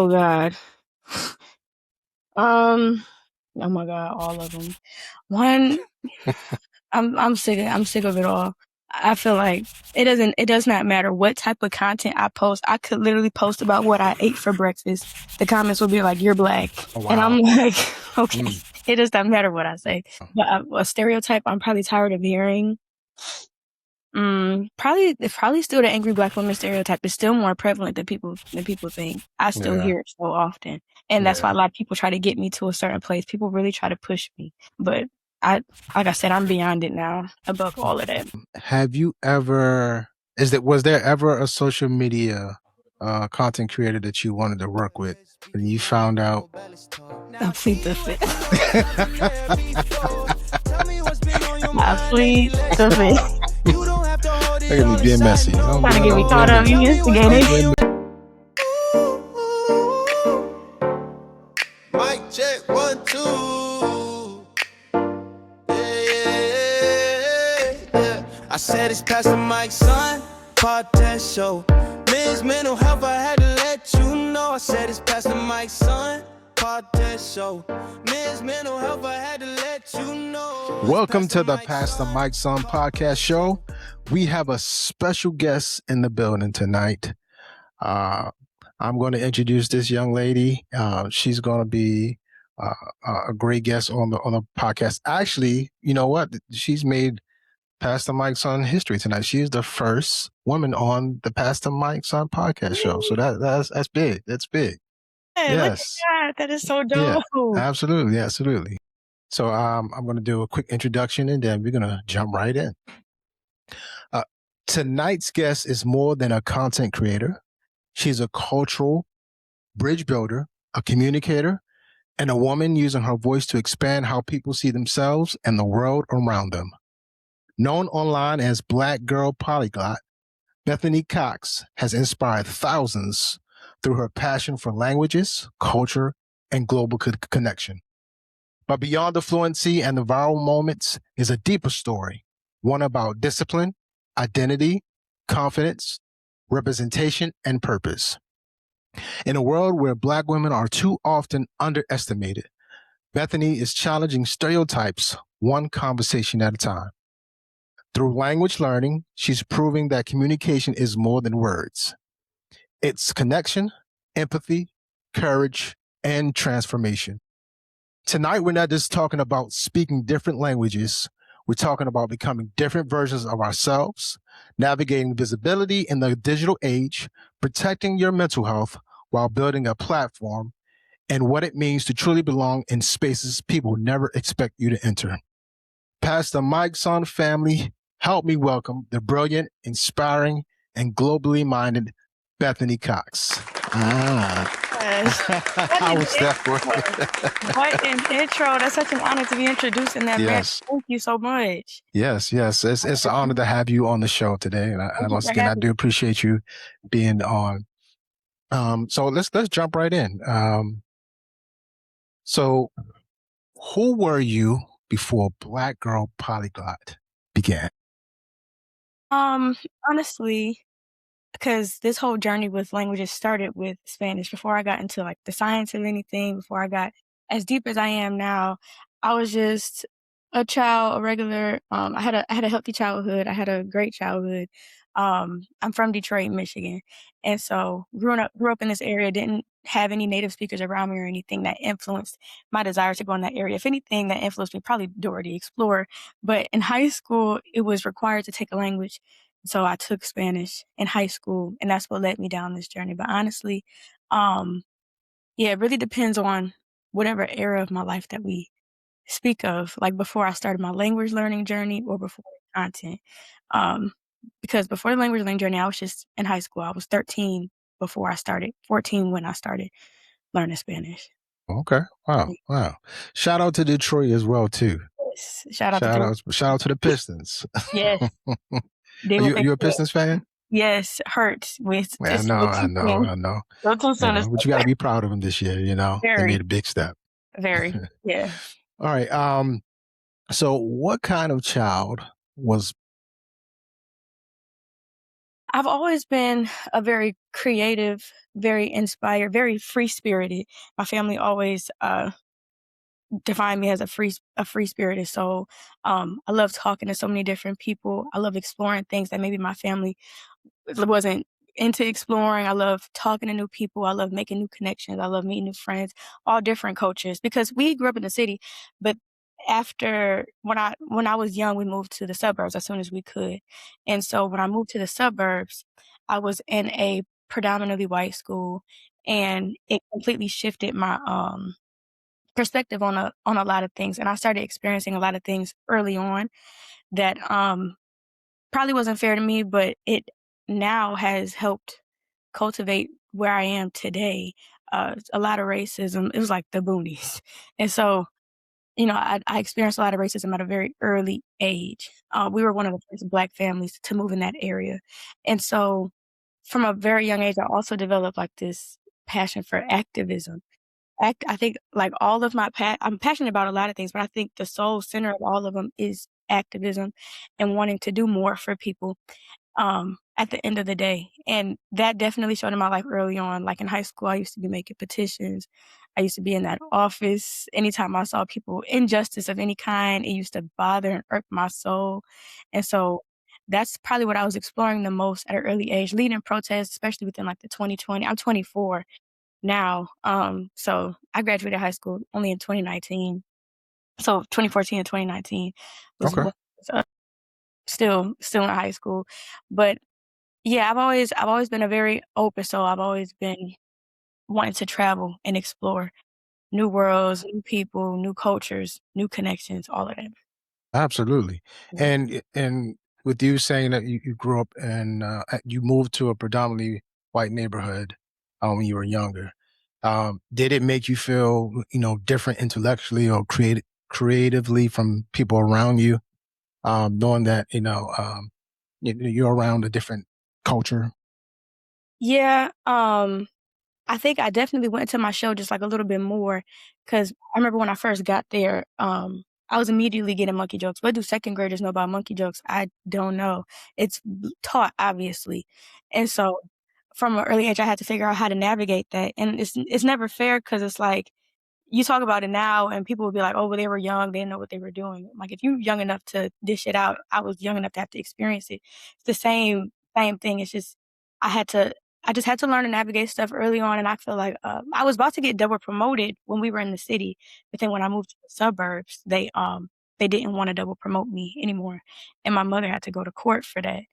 God. Um. Oh my God, all of them. One, I'm sick of it all. I feel like it does not matter what type of content I post. I could literally post about what I ate for breakfast. The comments will be like, "You're black," Oh, and I'm wow. like, okay, it does not matter what I say. But a stereotype I'm probably tired of hearing. Probably still the angry black woman stereotype is still more prevalent than people think. I still Yeah. hear it so often, and that's why a Yeah. lot of people try to get me to a certain place. People really try to push me, but like I said, I'm beyond it now, above all of that. Have you ever, was there ever a social media content creator that you wanted to work with and you found out? I plead the fifth. I plead the fifth. Look at me being messy. Don't Trying to get me blame caught up. me. You instigated. Don't blame me. Mic check 1, 2. Yeah. I said it's past the mic, son. Podcast show. Men's mental health, I had to let you know. I said it's past the mic, son. Podcast show. Men's mental health, I had to let you know. Welcome to the Pastor Mike's Son podcast show. We have a special guest in the building tonight. I'm going to introduce this young lady. She's going to be a great guest on the podcast. Actually, you know what? She's made Pastor Mike's Son history tonight. She is the first woman on the Pastor Mike's Son podcast show. So that's big. That's big. Hey, look at Yes. that. That is so Yeah. dope. Absolutely. Absolutely. So I'm going to do a quick introduction and then we're going to jump right in. Tonight's guest is more than a content creator. She's a cultural bridge builder, a communicator, and a woman using her voice to expand how people see themselves and the world around them. Known online as Black Girl Polyglot, Bethany Cox has inspired thousands through her passion for languages, culture, and global connection. But beyond the fluency and the viral moments is a deeper story, one about discipline, identity, confidence, representation, and purpose. In a world where Black women are too often underestimated, Bethany is challenging stereotypes one conversation at a time. Through language learning, she's proving that communication is more than words. It's connection, empathy, courage, and transformation. Tonight, we're not just talking about speaking different languages. We're talking about becoming different versions of ourselves, navigating visibility in the digital age, protecting your mental health while building a platform, and what it means to truly belong in spaces people never expect you to enter. Pastor Mike's Son family, help me welcome the brilliant, inspiring, and globally minded Bethany Cox. Yes. How was that for you? What an intro. That's such an honor to be introduced in that manner. Yes. Thank you so much. Yes. It's an honor to have you on the show today. And Thank you once for again, I having do appreciate you being on. So let's jump right in. So who were you before Black Girl Polyglot began? Honestly, because this whole journey with languages started with Spanish. Before I got into like the science of anything, before I got as deep as I am now, I was just a child, a regular. I had a healthy childhood. I had a great childhood. I'm from Detroit, Michigan, and so grew up in this area. Didn't have any native speakers around me or anything that influenced my desire to go in that area. If anything, that influenced me probably Dora the Explorer. But in high school, it was required to take a language. So I took Spanish in high school, and that's what led me down this journey. But honestly, yeah, it really depends on whatever era of my life that we speak of, like before I started my language learning journey or before content. Um, because before the language learning journey, I was just in high school. I was 13 before I started, 14 when I started learning Spanish. Okay. Wow. Shout out to Detroit as well too. Yes. Shout out to Shout out to the Pistons. Yes. They Are what they you a said. Pistons fan? Yes, hurts. I know. Go too soon. But you got to be proud of them this year. You know, they Very, made a big step. very, yeah. All right. So what kind of child was I've always been a very creative, very inspired, very free-spirited. My family always, defined me as a free-spirited soul. I love talking to so many different people. I love exploring things that maybe my family wasn't into exploring. I love talking to new people. I love making new connections. I love meeting new friends, all different cultures because we grew up in the city, but after when I was young, we moved to the suburbs as soon as we could. And so when I moved to the suburbs, I was in a predominantly white school and it completely shifted my perspective on a lot of things. And I started experiencing a lot of things early on that probably wasn't fair to me, but it now has helped cultivate where I am today. A lot of racism, it was like the boonies. And so, I experienced a lot of racism at a very early age. We were one of the first Black families to move in that area. And so, from a very young age, I also developed like this passion for activism. I think like all of I'm passionate about a lot of things, but I think the sole center of all of them is activism and wanting to do more for people at the end of the day. And that definitely showed in my life early on. Like in high school, I used to be making petitions. I used to be in that office. Anytime I saw people injustice of any kind, it used to bother and irk my soul. And so that's probably what I was exploring the most at an early age, leading protests, especially within like the 2020. I'm 24 now. So I graduated high school only in 2019. So 2014 and 2019 was Okay. when I was, still in high school. But yeah, I've always been a very open soul. I've always been wanting to travel and explore new worlds, new people, new cultures, new connections, all of that. Absolutely. Yeah. And with you saying that you grew up and you moved to a predominantly white neighborhood when you were younger, did it make you feel different intellectually or creatively from people around you, knowing that you're around a different culture? Yeah, I think I definitely went into my show just like a little bit more because I remember when I first got there, I was immediately getting monkey jokes. What do second graders know about monkey jokes? I don't know. It's taught, obviously. And so from an early age, I had to figure out how to navigate that. And it's never fair because it's like you talk about it now and people will be like, "Oh, well, they were young, they didn't know what they were doing." Like, if you're young enough to dish it out, I was young enough to have to experience it. It's the same thing. It's just I had to I just had to learn to navigate stuff early on, and I feel like, I was about to get double promoted when we were in the city, but then when I moved to the suburbs, they didn't wanna double promote me anymore, and my mother had to go to court for that,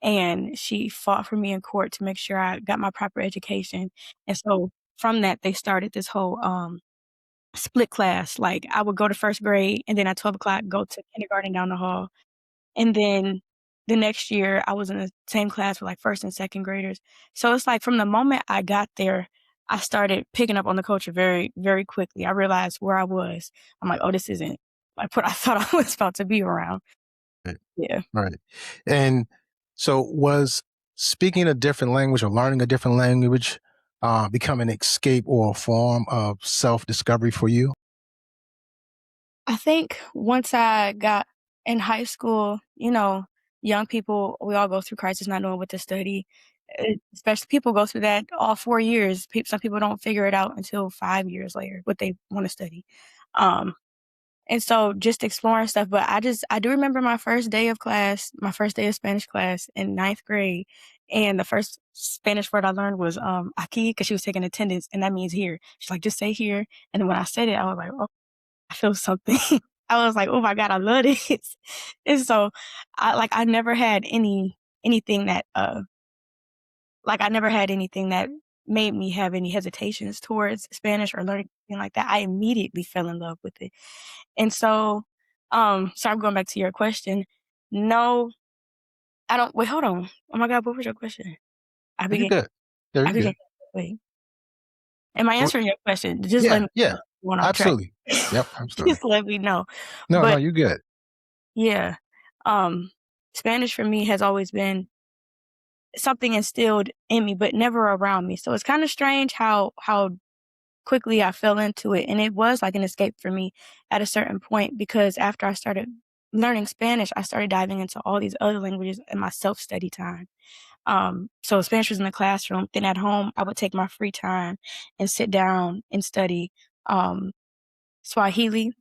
and she fought for me in court to make sure I got my proper education, and so from that, they started this whole, split class, like, I would go to 1st grade, and then at 12 o'clock go to kindergarten down the hall, and then the next year, I was in the same class with, like, 1st and 2nd graders. So it's like from the moment I got there, I started picking up on the culture very, very quickly. I realized where I was. I'm like, "Oh, this isn't like what I thought I was about to be around." Right. Yeah. Right. And so was speaking a different language or learning a different language become an escape or a form of self-discovery for you? I think once I got in high school, young people, we all go through crisis not knowing what to study. Especially people go through that all 4 years. Some people don't figure it out until 5 years later, what they wanna study. Um, and so just exploring stuff, but I do remember my first day of Spanish class in ninth grade, and the first Spanish word I learned was, aquí, because she was taking attendance, and that means here. She's like, "Just say here," and then when I said it, I was like, "Oh." I feel something. I was like, "Oh my god, I love this." And so, I never had anything that, I never had anything that made me have any hesitations towards Spanish or learning anything like that. I immediately fell in love with it. And so, I'm going back to your question. No, I don't wait, hold on. Oh my god, what was your question? I Are you began good? Yeah, I you began good. wait. Am I Wh- answering your question? Just let Yeah, me know yeah, if I'm going off track. absolutely. Yep, absolutely. Just let me know. No, no, But you good. yeah. Um, Spanish for me has always been something instilled in me, but never around me. So it's kind of strange how quickly I fell into it. And it was like an escape for me at a certain point because after I started learning Spanish, I started diving into all these other languages in my self-study time. So Spanish was in the classroom. Then at home, I would take my free time and sit down and study um, Swahili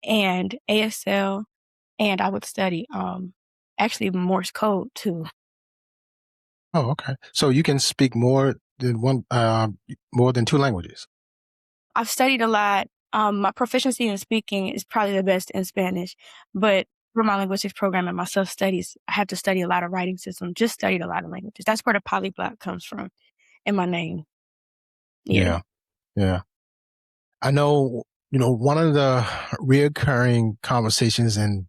and ASL, and I would study actually Morse code too. Oh, okay. So you can speak more than two languages. I've studied a lot. My proficiency in speaking is probably the best in Spanish, but for my linguistics program and my self studies, I have to study a lot of writing systems. Just studied a lot of languages. That's where the polyglot comes from in my name. Yeah. Yeah, yeah. I know, one of the reoccurring conversations in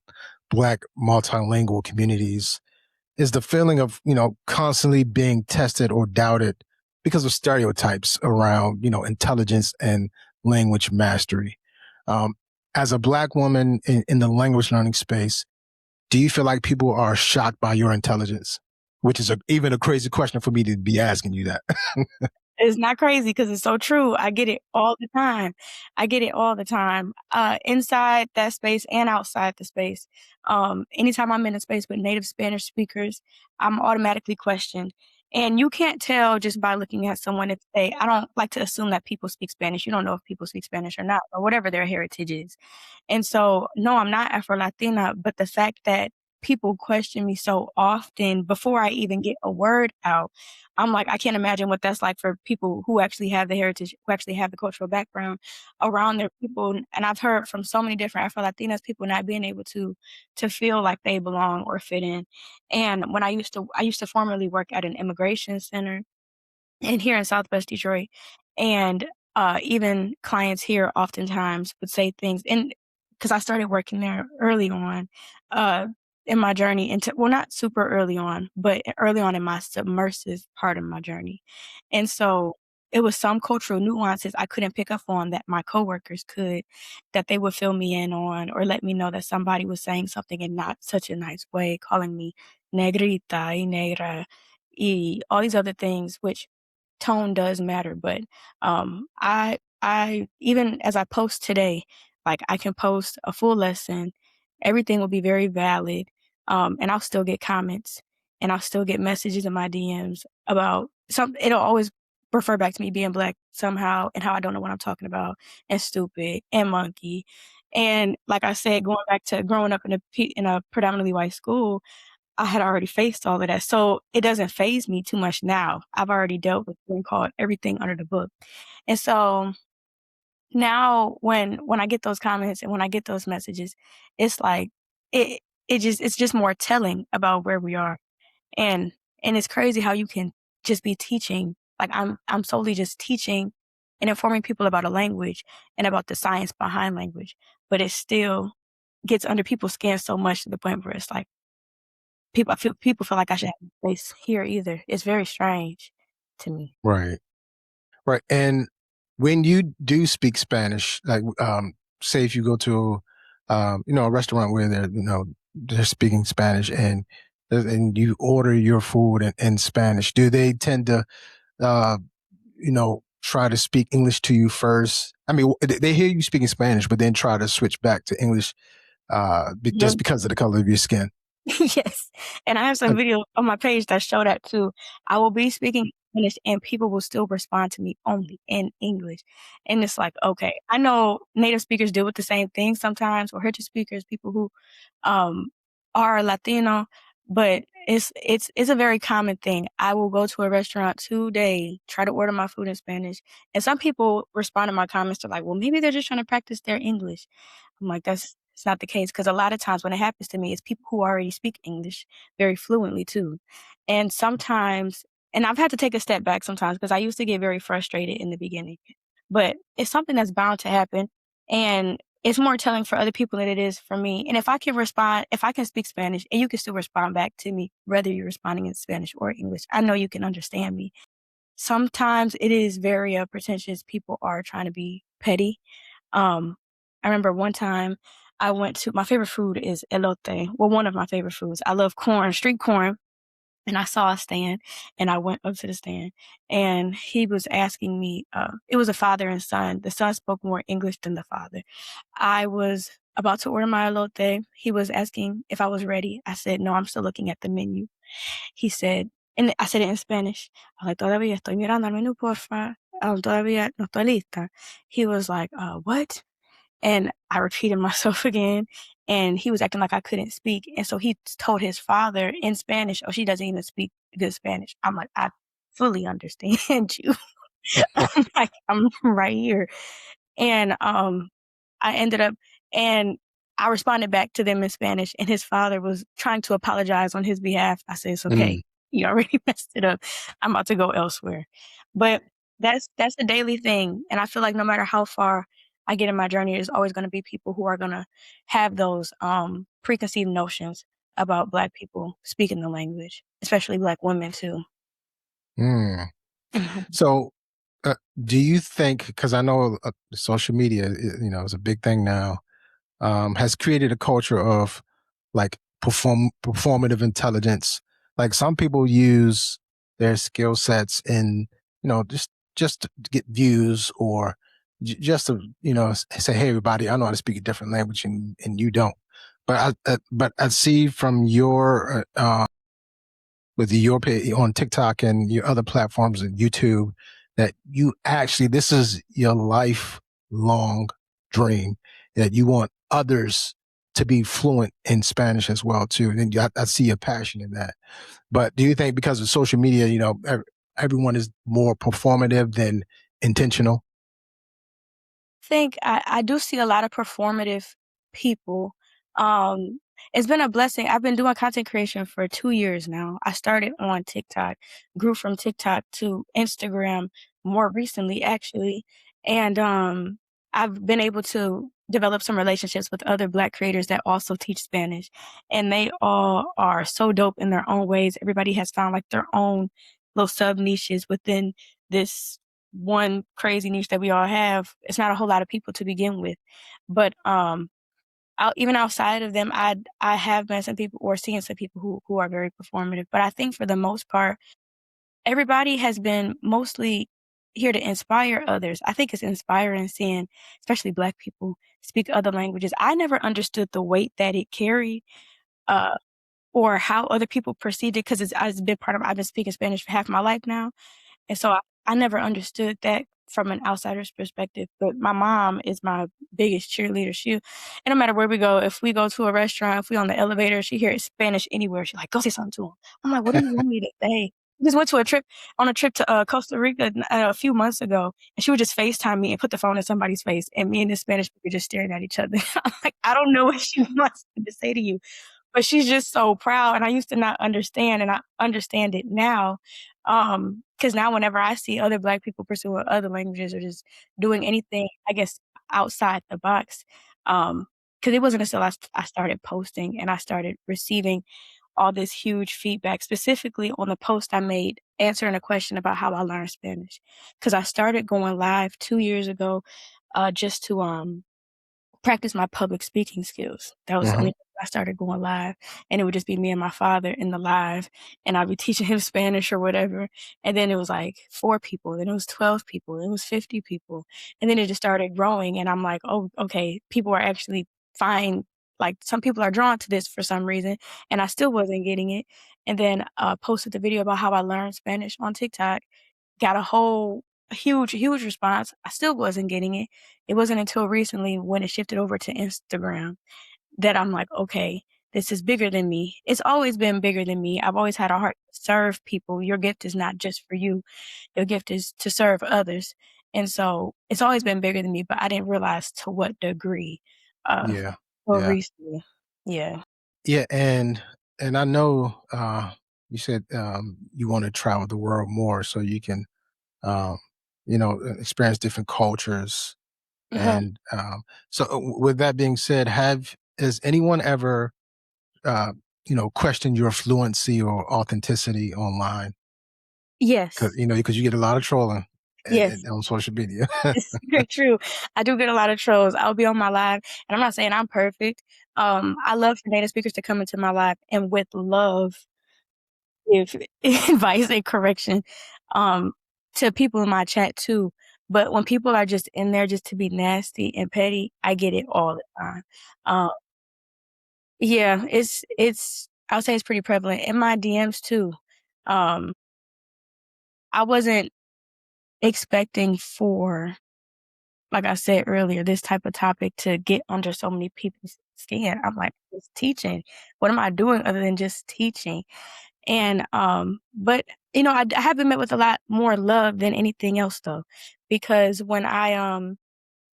Black multilingual communities is the feeling of, constantly being tested or doubted because of stereotypes around, intelligence and language mastery. Um, as a Black woman in the language learning space, do you feel like people are shocked by your intelligence? Which is even a crazy question for me to be asking you that. It's not crazy because it's so true. I get it all the time. I get it all the time, inside that space and outside the space. Anytime I'm in a space with native Spanish speakers, I'm automatically questioned. And you can't tell just by looking at someone if they I don't like to assume that people speak Spanish. You don't know if people speak Spanish or not, or whatever their heritage is. And so, no, I'm not Afro Latina, but the fact that people question me so often before I even get a word out, I'm like, I can't imagine what that's like for people who actually have the heritage, who actually have the cultural background around their people. And I've heard from so many different Afro Latinas people not being able to feel like they belong or fit in. And when I used to formerly work at an immigration center and here in Southwest Detroit, and, even clients here oftentimes would say things and because I started working there early on, uh, in my journey into well, not super early on, but early on in my submersive part of my journey, and so it was some cultural nuances I couldn't pick up on that my coworkers could, that they would fill me in on or let me know that somebody was saying something in not such a nice way, calling me negrita y negra y all these other things, which tone does matter, but, I even as I post today, like, I can post a full lesson, everything will be very valid, and I'll still get comments, and I'll still get messages in my DMs about it'll always refer back to me being Black somehow and how I don't know what I'm talking about, and stupid, and monkey, and like I said, going back to growing up in a predominantly white school, I had already faced all of that, so it doesn't phase me too much now. I've already dealt with being called everything under the book, and so now when I get those comments and when I get those messages, it's like it it's just more telling about where we are, and it's crazy how you can just be teaching, like, I'm solely just teaching and informing people about a language and about the science behind language, but it still gets under people's skin so much to the point where it's like, people feel like I should have a place here either. It's very strange to me. Right. Right. And when you do speak Spanish, like say if you go to a restaurant where they're speaking Spanish and you order your food in Spanish, do they tend to uh try to speak English to you first? I mean, they hear you speaking Spanish, but then try to switch back to English just Mhm. because of the color of your skin. Yes, and I have some Uh, videos on my page that show that too. I will be speaking Spanish and people will still respond to me only in English, and it's like, okay, I know native speakers deal with the same thing sometimes, or heritage speakers, people who, um, are Latino, but it's a very common thing. I will go to a restaurant today, try to order my food in Spanish, and some people respond to my comments, they're like, "Well, maybe they're just trying to practice their English." I'm like, "That's it's not the case because a lot of times when it happens to me, it's people who already speak English very fluently too. And sometimes and I've had to take a step back sometimes because I used to get very frustrated in the beginning. But it's something that's bound to happen, and it's more telling for other people than it is for me. And if I can speak Spanish and you can still respond back to me, whether you're responding in Spanish or English, I know you can understand me. Sometimes it is very, pretentious. People are trying to be petty. Um, I remember one time I went to my favorite food is elote. Well, one of my favorite foods. I love corn, street corn, and I saw a stand, and I went up to the stand, and he was asking me, it was a father and son. The son spoke more English than the father. I was about to order my elote. He was asking if I was ready. I said, "No, I'm still looking at the menu." He said, And I said it in Spanish. I was like, todavía estoy mirando al menú, porfa. Todavía no estoy lista. He was like, what? And I repeated myself again, and he was acting like I couldn't speak. And so he told his father in Spanish, oh, she doesn't even speak good Spanish. I'm like, I fully understand you. I'm like, I'm right here. And I ended up and I responded back to them in Spanish, and his father was trying to apologize on his behalf. I said, "It's okay. Mm, You already messed it up. I'm about to go elsewhere." But that's a daily thing, and I feel like no matter how far I get in my journey, there's always gonna be people who are gonna have those, preconceived notions about Black people speaking the language, especially Black women too. mm. Mhm. So, do you think? Because I know social media, is a big thing now, has created a culture of like performative intelligence. Like some people use their skill sets in, just to get views or just to, say, hey, everybody, I know how to speak a different language and you don't. But I see from your with your on TikTok and your other platforms and YouTube that you actually, this is your lifelong dream, that you want others to be fluent in Spanish as well too. And I see your passion in that. But do you think because of social media, everyone is more performative than intentional? Think I do see a lot of performative people. Um, it's been a blessing. I've been doing content creation for 2 years now. I started on TikTok, grew from TikTok to Instagram more recently, actually, and I've been able to develop some relationships with other Black creators that also teach Spanish, and they all are so dope in their own ways. Everybody has found like their own little sub niches within this one crazy niche that we all have. It's not a whole lot of people to begin with, but even outside of them, I have met some people or seen some people who are very performative. But I think for the most part, everybody has been mostly here to inspire others. I think it's inspiring seeing, especially Black people, speak other languages. I never understood the weight that it carried, uh, or how other people perceived it because it's been part of. I've been speaking Spanish for half my life now, and so I never understood that from an outsider's perspective, but my mom is my biggest cheerleader. And no matter where we go, if we go to a restaurant, if we on the elevator, she hears Spanish anywhere. She's like, "Go say something to him." I'm like, "What do you want me to say?" We just went on a trip to Costa Rica a few months ago, and she would just FaceTime me and put the phone in somebody's face, and me and this Spanish people just staring at each other. I'm like, "I don't know what she wants me to say to you." But she's just so proud, and I used to not understand, and I understand it now. Because now whenever I see other Black people pursuing other languages or just doing anything, I guess, outside the box, because it wasn't until I started posting and I started receiving all this huge feedback, specifically on the post I made answering a question about how I learned Spanish. Because I started going live 2 years ago, just to, practice my public speaking skills. That was the only Mhm. time I started going live, and it would just be me and my father in the live, and I'd be teaching him Spanish or whatever, and then it was, like, 4 people, then it was 12 people, then it was 50 people, and then it just started growing, and I'm like, "Oh, okay, people are actually fine." Like, some people are drawn to this for some reason, and I still wasn't getting it, and then, posted the video about how I learned Spanish on TikTok, got a whole huge response. I still wasn't getting it. It wasn't until recently when it shifted over to Instagram that I'm like, "Okay, this is bigger than me." It's always been bigger than me. I've always had a heart to serve people. Your gift is not just for you. Your gift is to serve others. And so it's always been bigger than me, but I didn't realize to what degree, uh, Yeah. till Yeah. recently. Yeah. Yeah. And I know you said you want to travel the world more so you can um, experience different cultures. Uh-huh. And so, with that being said, has anyone ever, uh, questioned your fluency or authenticity online? Yes. Because you get a lot of trolling Yes. on social media. It's very true. I do get a lot of trolls. I'll be on my live, and I'm not saying I'm perfect. I love for native speakers to come into my live and with love give advice and correction, um, to people in my chat too. But when people are just in there just to be nasty and petty, I get it all the time. Um, yeah, I would say it's pretty prevalent in my DMs too. Um, I wasn't expecting for, like I said earlier, this type of topic to get under so many people's skin. I'm like, just teaching. What am I doing other than just teaching? And, but, I have been met with a lot more love than anything else though, because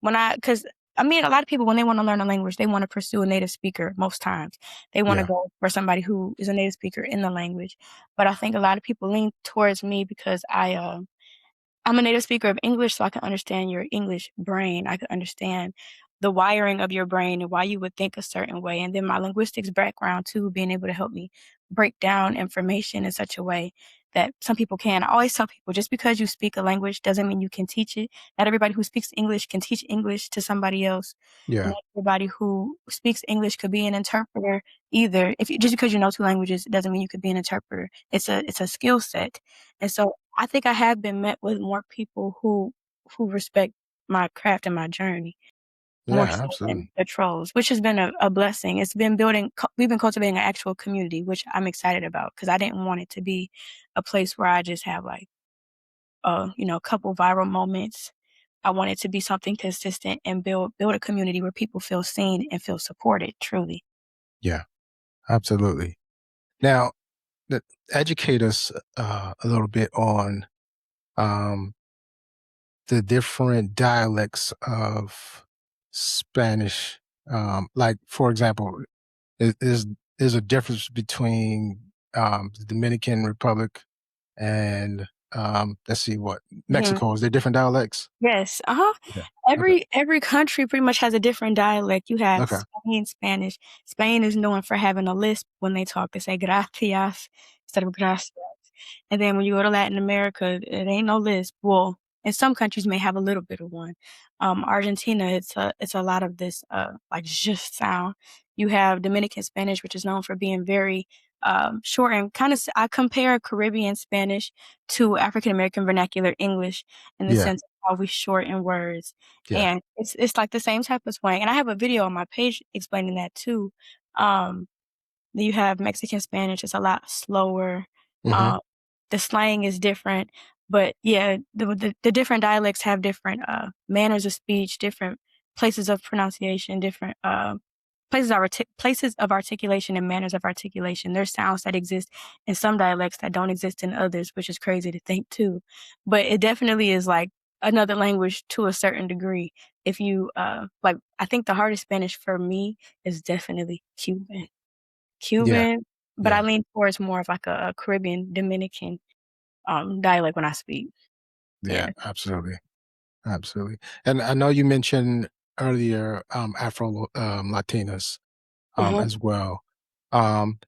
because I mean, a lot of people, when they want to learn a language, they want to pursue a native speaker most times. They want to Yeah. go for somebody who is a native speaker in the language. But I think a lot of people lean towards me because I'm a native speaker of English, so I can understand your English brain. I can understand the wiring of your brain and why you would think a certain way. And then my linguistics background too, being able to help me break down information in such a way that some people can. I always tell people, just because you speak a language doesn't mean you can teach it. Not everybody who speaks English can teach English to somebody else. And Yeah. not everybody who speaks English could be an interpreter either. Just because you know two languages doesn't mean you could be an interpreter. It's a skill set. And so I think I have been met with more people who respect my craft and my journey Yeah. more so than Absolutely. the trolls, which has been a blessing. It's been we've been cultivating an actual community, which I'm excited about because I didn't want it to be a place where I just have like a couple viral moments. I want it to be something consistent and build a community where people feel seen and feel supported truly. Yeah. Absolutely. Now, educate us a little bit on um, the different dialects of Spanish. Like, for example, is a difference between the Dominican Republic and let's see what Mhm. Mexico. Is there different dialects? Yes, uh-huh. Okay. Okay. Every country pretty much has a different dialect. You have Okay. Spain Spanish. Spain is known for having a lisp when they talk. They say gracias instead of gracias. And then when you go to Latin America, it ain't no lisp. Well, and some countries may have a little bit of one. Argentina, it's a lot of this like zh sound. You have Dominican Spanish, which is known for being very short and kind of. I compare Caribbean Spanish to African American vernacular English in the Yeah. sense of how we shorten words, Yeah. and it's like the same type of swing. And I have a video on my page explaining that too. Um, you have Mexican Spanish, it's a lot slower. Hmm. Um, the slang is different, but yeah, the different dialects have different manners of speech, different places of pronunciation, different places of articulation and manners of articulation. There's sounds that exist in some dialects that don't exist in others, which is crazy to think too. But it definitely is like another language to a certain degree. If you like, I think the hardest Spanish for me is definitely Cuban. Yeah. Cuban, but I Yeah. lean towards more of like a Caribbean, Dominican, dialect when I speak. Yeah. Yeah. Absolutely. Absolutely. And I know you mentioned earlier Afro Latinas Mhm, as well. Um,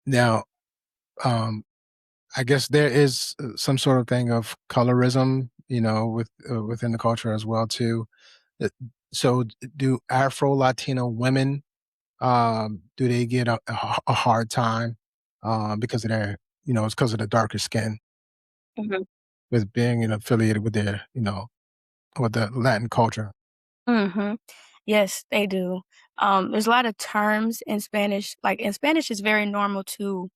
now, um, I guess there is some sort of thing of colorism, within the culture as well too. Uh, So, do Afro Latino women do they get a hard time because of their, it's because of the darker skin mhm. with being affiliated with their, with the Latin culture? Mhm. Yes, they do. There's a lot of terms in Spanish. Like in Spanish, it's very normal to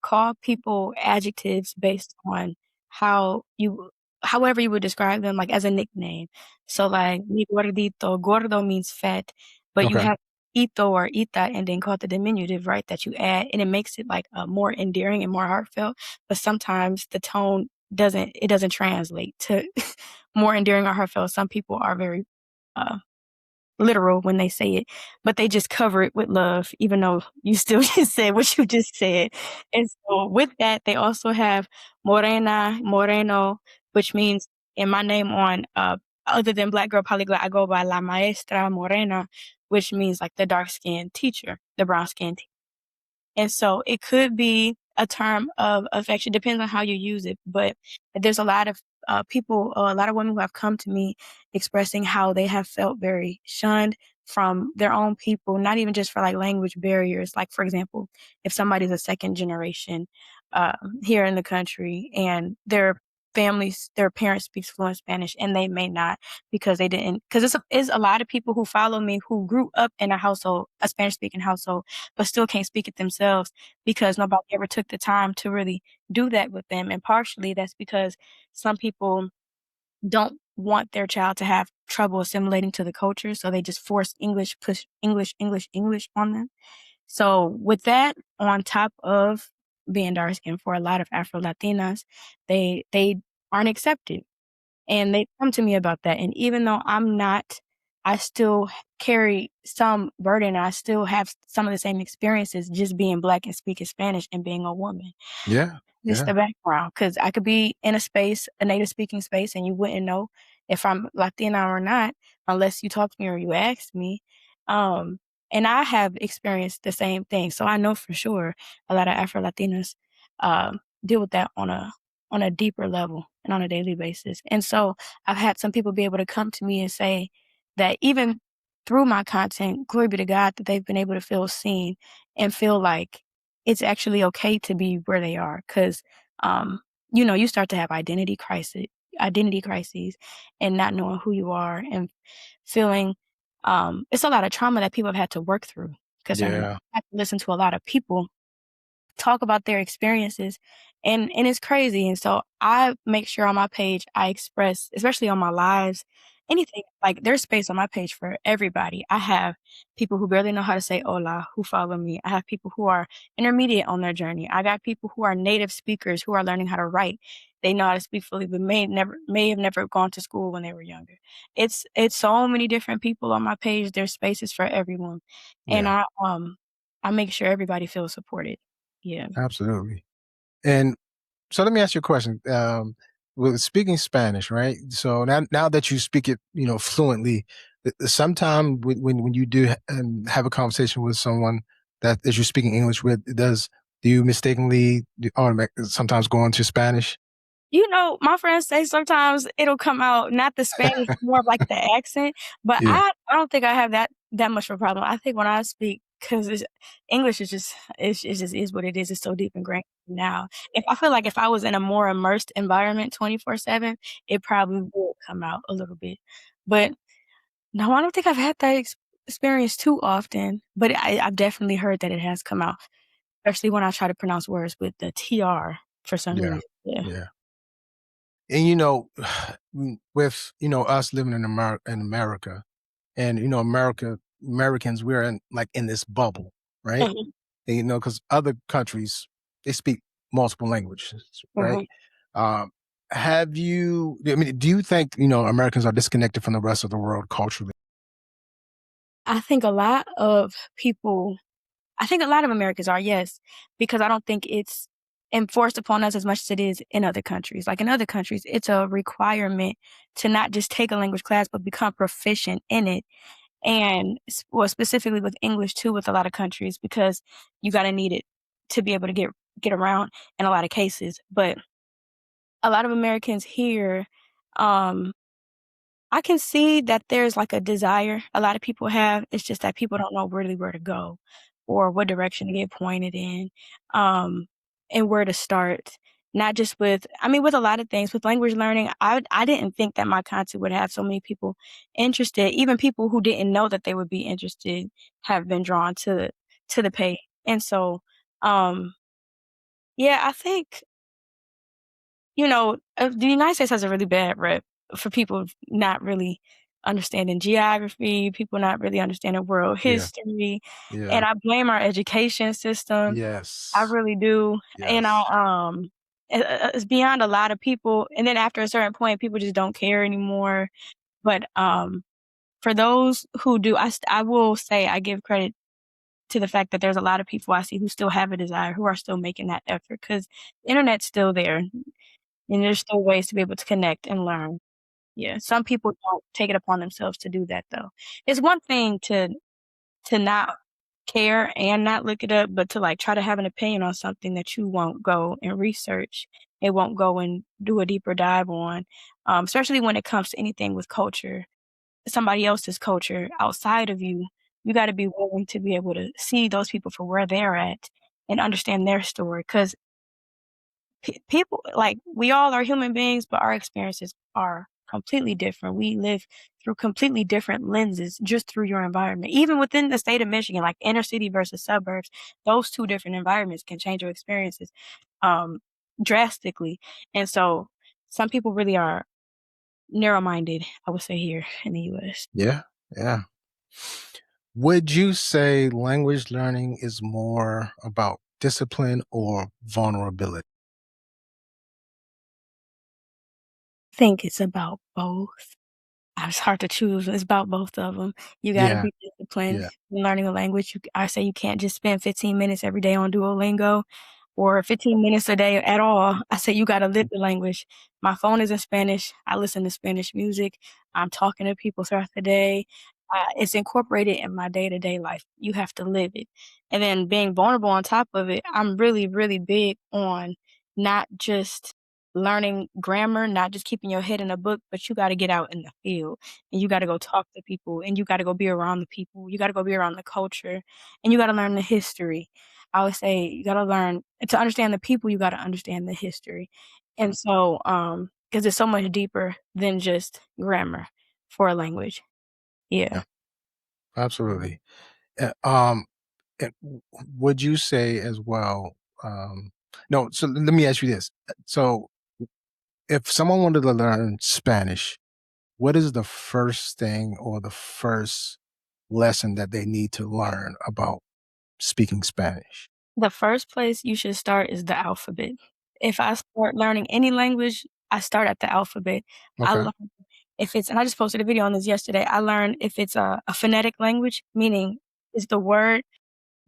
call people adjectives based on how you, however you would describe them, like as a nickname. So like mi gordito, gordo means fat, but you Okay. have ito or ita and then called the diminutive, right? That you add, and it makes it like more endearing and more heartfelt. But sometimes the tone doesn't translate to more endearing or heartfelt. Some people are very uh, literal when they say it, but they just cover it with love, even though you still just said what you just said. And so with that, they also have morena, moreno, which means in my name on other than Black Girl Polyglot, I go by La Maestra Morena, which means like the dark skinned teacher, the brown skinned. And so it could be a term of affection, depends on how you use it. But there's a lot of people, a lot of women who have come to me expressing how they have felt very shunned from their own people, not even just for like language barriers. Like, for example, if somebody's a second generation uh, here in the country and they're families, their parents speaks fluent Spanish and they may not because they didn't. Because it's a lot of people who follow me who grew up in a Spanish speaking household, but still can't speak it themselves because nobody ever took the time to really do that with them. And partially that's because some people don't want their child to have trouble assimilating to the culture, so they just force English, push English, English, English on them. So with that, on top of being dark skinned for a lot of Afro Latinas, they aren't accepted. And they come to me about that. And even though I'm not, I still carry some burden. I still have some of the same experiences just being Black and speaking Spanish and being a woman. Yeah. Just Yeah. the background, because I could be in a space, a native speaking space, and you wouldn't know if I'm Latina or not unless you talk to me or you ask me. Um, and I have experienced the same thing, so I know for sure a lot of Afro Latinas deal with that on a deeper level and on a daily basis. And so I've had some people be able to come to me and say that even through my content, glory be to God, that they've been able to feel seen and feel like it's actually okay to be where they are. Because you start to have identity crises and not knowing who you are and feeling it's a lot of trauma that people have had to work through concerning that. Yeah. I have to listen to a lot of people talk about their experiences and it's crazy. And so I make sure on my page I express, especially on my lives, anything like there's space on my page for everybody. I have people who barely know how to say hola who follow me. I have people who are intermediate on their journey. I got people who are native speakers who are learning how to write. They know how to speak fully, but may have never gone to school when they were younger. It's so many different people on my page. There's spaces for everyone. And Yeah. I make sure everybody feels supported. Yeah. Absolutely. And so let me ask you a question. With speaking Spanish, right? So now that you speak it, fluently, sometime when you do have a conversation with someone that you're speaking English with, do you mistakenly sometimes go into Spanish? My friends say sometimes it'll come out not the Spanish, more of like the accent, but Yeah. I don't think I have that much of a problem. I think when I speak, because English is just it just is what it is. It's so deep ingrained now. If I feel like if I was in a more immersed environment 24/7, it probably would come out a little bit. But no, I don't think I've had that experience too often. But I've definitely heard that it has come out, especially when I try to pronounce words with the TR for some Yeah. reason. Yeah. Yeah. And with us living in America, and Americans, we're in this bubble, right? Mhm, And, because other countries, they speak multiple languages, right? mhm. Um, do you think Americans are disconnected from the rest of the world culturally? I think I think a lot of Americans are, yes, because I don't think it's enforced upon us as much as it is in other countries. Like in other countries, it's a requirement to not just take a language class, but become proficient in it. And specifically with English too, with a lot of countries, because you got to need it to be able to get around in a lot of cases. But a lot of Americans here, um, I can see that there's like a desire a lot of people have. It's just that people don't know really where to go or what direction to get pointed in, um, and where to start. Not just with a lot of things. With language learning, I didn't think that my content would have so many people interested. Even people who didn't know that they would be interested have been drawn to the page. And so, um, yeah, I think the United States has a really bad rep for people not really understanding geography, people not really understanding world Yeah. history, Yeah. and I blame our education system. I Yes. really do. Yes. It's beyond a lot of people, and then after a certain point, people just don't care anymore. But for those who do, I will say I give credit to the fact that there's a lot of people I see who still have a desire, who are still making that effort because the internet's still there. And there's still ways to be able to connect and learn. Yeah, some people don't take it upon themselves to do that, though. It's one thing to not care and not look it up, but to, like, try to have an opinion on something that you won't go and research, and won't go and do a deeper dive on, especially when it comes to anything with culture, somebody else's culture outside of you. You gotta be willing to be able to see those people for where they're at and understand their story. Because people, like, we all are human beings, but our experiences are completely different. We live through completely different lenses just through your environment. Even within the state of Michigan, like inner city versus suburbs, those two different environments can change your experiences um, drastically. And so some people really are narrow-minded, I would say, here in the US. Yeah, yeah. Would you say language learning is more about discipline or vulnerability? I think it's about both. It's hard to choose. It's about both of them. You gotta Yeah, be disciplined yeah. when learning a language. I say you can't just spend 15 minutes every day on Duolingo or 15 minutes a day at all. I say you gotta live the language. My phone is in Spanish. I listen to Spanish music. I'm talking to people throughout the day. It's incorporated in my day-to-day life. You have to live it. And then being vulnerable on top of it, I'm really, really big on not just learning grammar, not just keeping your head in a book, but you gotta get out in the field, and you gotta go talk to people, and you gotta go be around the people, you gotta go be around the culture, and you gotta learn the history. I would say you gotta learn to understand the people, you gotta understand the history. And so, 'cause it's so much deeper than just grammar for a language. Yeah. Yeah, absolutely. Uh, um, and would you say as well? No, so let me ask you this. So, if someone wanted to learn Spanish, what is the first thing or the first lesson that they need to learn about speaking Spanish? The first place you should start is the alphabet. If I start learning any language, I start at the alphabet. I Okay. learn if it's and I just posted a video on this yesterday. I learned if it's a phonetic language, meaning is the word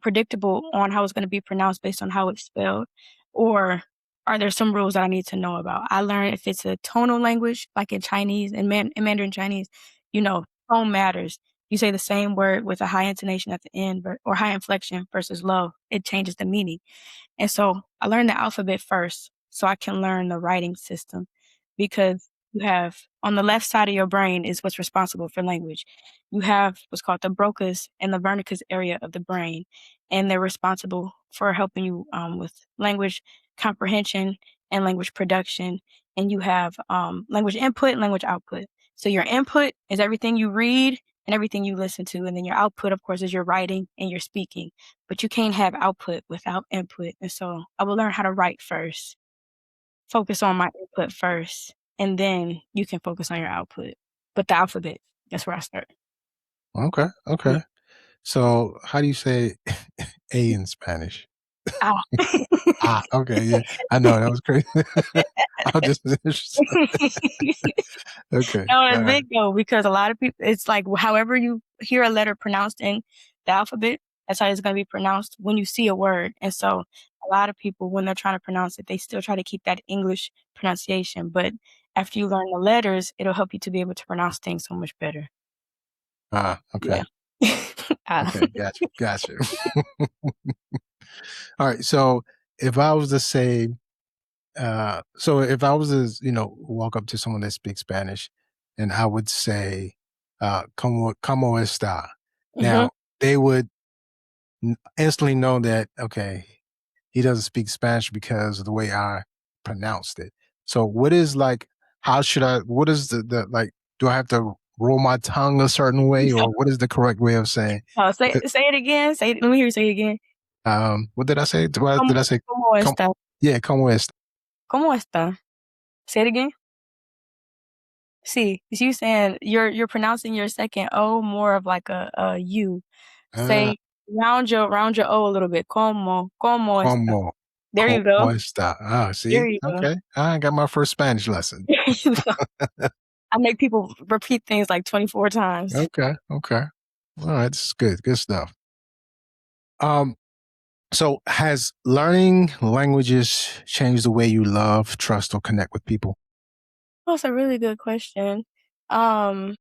predictable on how it's gonna be pronounced based on how it's spelled, or are there some rules that I need to know about? I learned if it's a tonal language, like in Chinese and Mandarin Chinese, tone matters. You say the same word with a high intonation at the end or high inflection versus low, it changes the meaning. And so I learned the alphabet first so I can learn the writing system because you have on the left side of your brain is what's responsible for language. You have what's called the Broca's and the Wernicke's area of the brain, and they're responsible for helping you with language comprehension and language production. And you have language input and language output. So your input is everything you read and everything you listen to, and then your output, of course, is your writing and your speaking, but you can't have output without input. And so I will learn how to write first, focus on my input first, and then you can focus on your output. But the alphabet, that's where I start. Okay. Yeah. Okay. So, how do you say A in Spanish? Ah. Ah, okay. Yeah, I know that was crazy. I was just interested. Okay. No, All it's right. big though, because a lot of people, it's like however you hear a letter pronounced in the alphabet, that's how it's going to be pronounced when you see a word. And so a lot of people, when they're trying to pronounce it, they still try to keep that English pronunciation. But after you learn the letters, it'll help you to be able to pronounce things so much better. Ah, okay. Yeah. Ah. Okay. Gotcha. Gotcha. All right. So, if I was to say, so if I was to, walk up to someone that speaks Spanish, and I would say, "Cómo está?" Mhm. Now, they would instantly know that, okay, he doesn't speak Spanish because of the way I pronounced it. So what is like, how should I, what is the like, do I have to roll my tongue a certain way, or what is the correct way of saying? Oh, Uh, say it again. Let me hear you say it again. what did I say? Did I ¿Cómo say, cómo come, está? yeah, como es? ¿Cómo está? Say it again. See, you saying you're pronouncing your second O more of like a U. Uh, Say round your O a little bit. Cómo está? como, There como you go. está? Ah, There see? you go. Okay. I got my first Spanish lesson. There you go. I make people repeat things like 24 times. Okay. Okay. All right. This is good. Good stuff. Um, So, has learning languages changed the way you love, trust, or connect with people? That's a really good question. Um,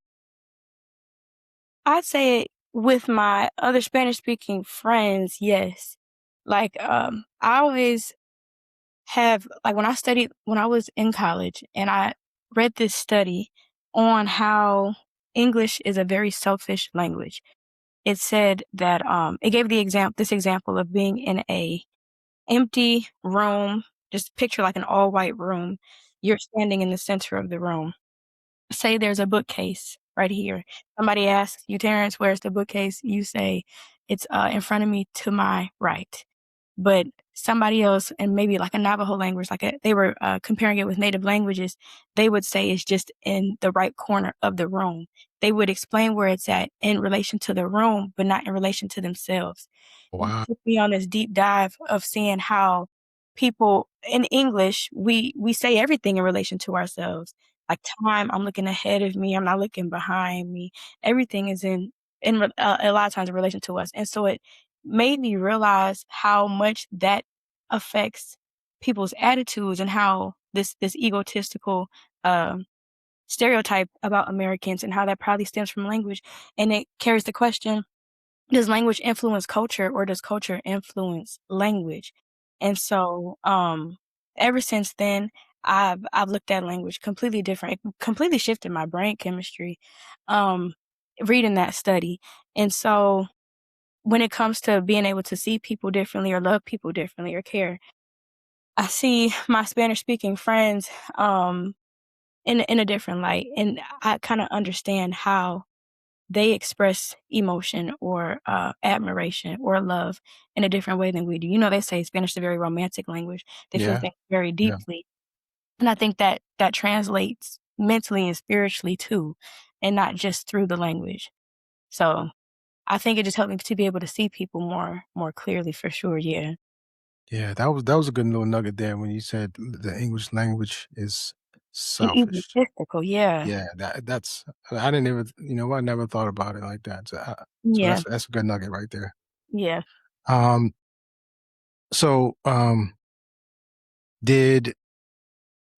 I'd say with my other Spanish speaking friends, yes. Like, I always have like when I was in college and I read this study on how English is a very selfish language. It said that it gave this example of being in a empty room just picture like an all white room. You're standing in the center of the room. Say there's a bookcase right here. Somebody asks you, Terrence, where's the bookcase? You say, it's in front of me to my right. But somebody else, and maybe like a Navajo language, they were comparing it with native languages, they would say it's just in the right corner of the room. They would explain where it's at in relation to the room, but not in relation to themselves. It Wow. took me on this deep dive of seeing how people in English, we say everything in relation to ourselves. Like time, I'm looking ahead of me, I'm not looking behind me. Everything is a lot of times in relation to us. And so it made me realize how much that affects people's attitudes and how this egotistical um, stereotype about Americans and how that probably stems from language. And it carries the question, does language influence culture or does culture influence language? And so ever since then, I've looked at language completely different. It completely shifted my brain chemistry um, reading that study. And so when it comes to being able to see people differently or love people differently or care, I see my Spanish speaking friends in a different light, and I kind of understand how they express emotion or admiration or love in a different way than we do. You know, they say Spanish is a very romantic language. They feel Yeah. things very Yeah. deeply, and I think that that translates mentally and spiritually too, and not just through the language. So I think it just helped me to be able to see people more clearly for sure, yeah. Yeah. That was a good little nugget there when you said the English language is And selfish. egotistical, yeah. Yeah, that's I didn't even I never thought about it like that. So Yeah, that's a good nugget right there. yeah. Um, so did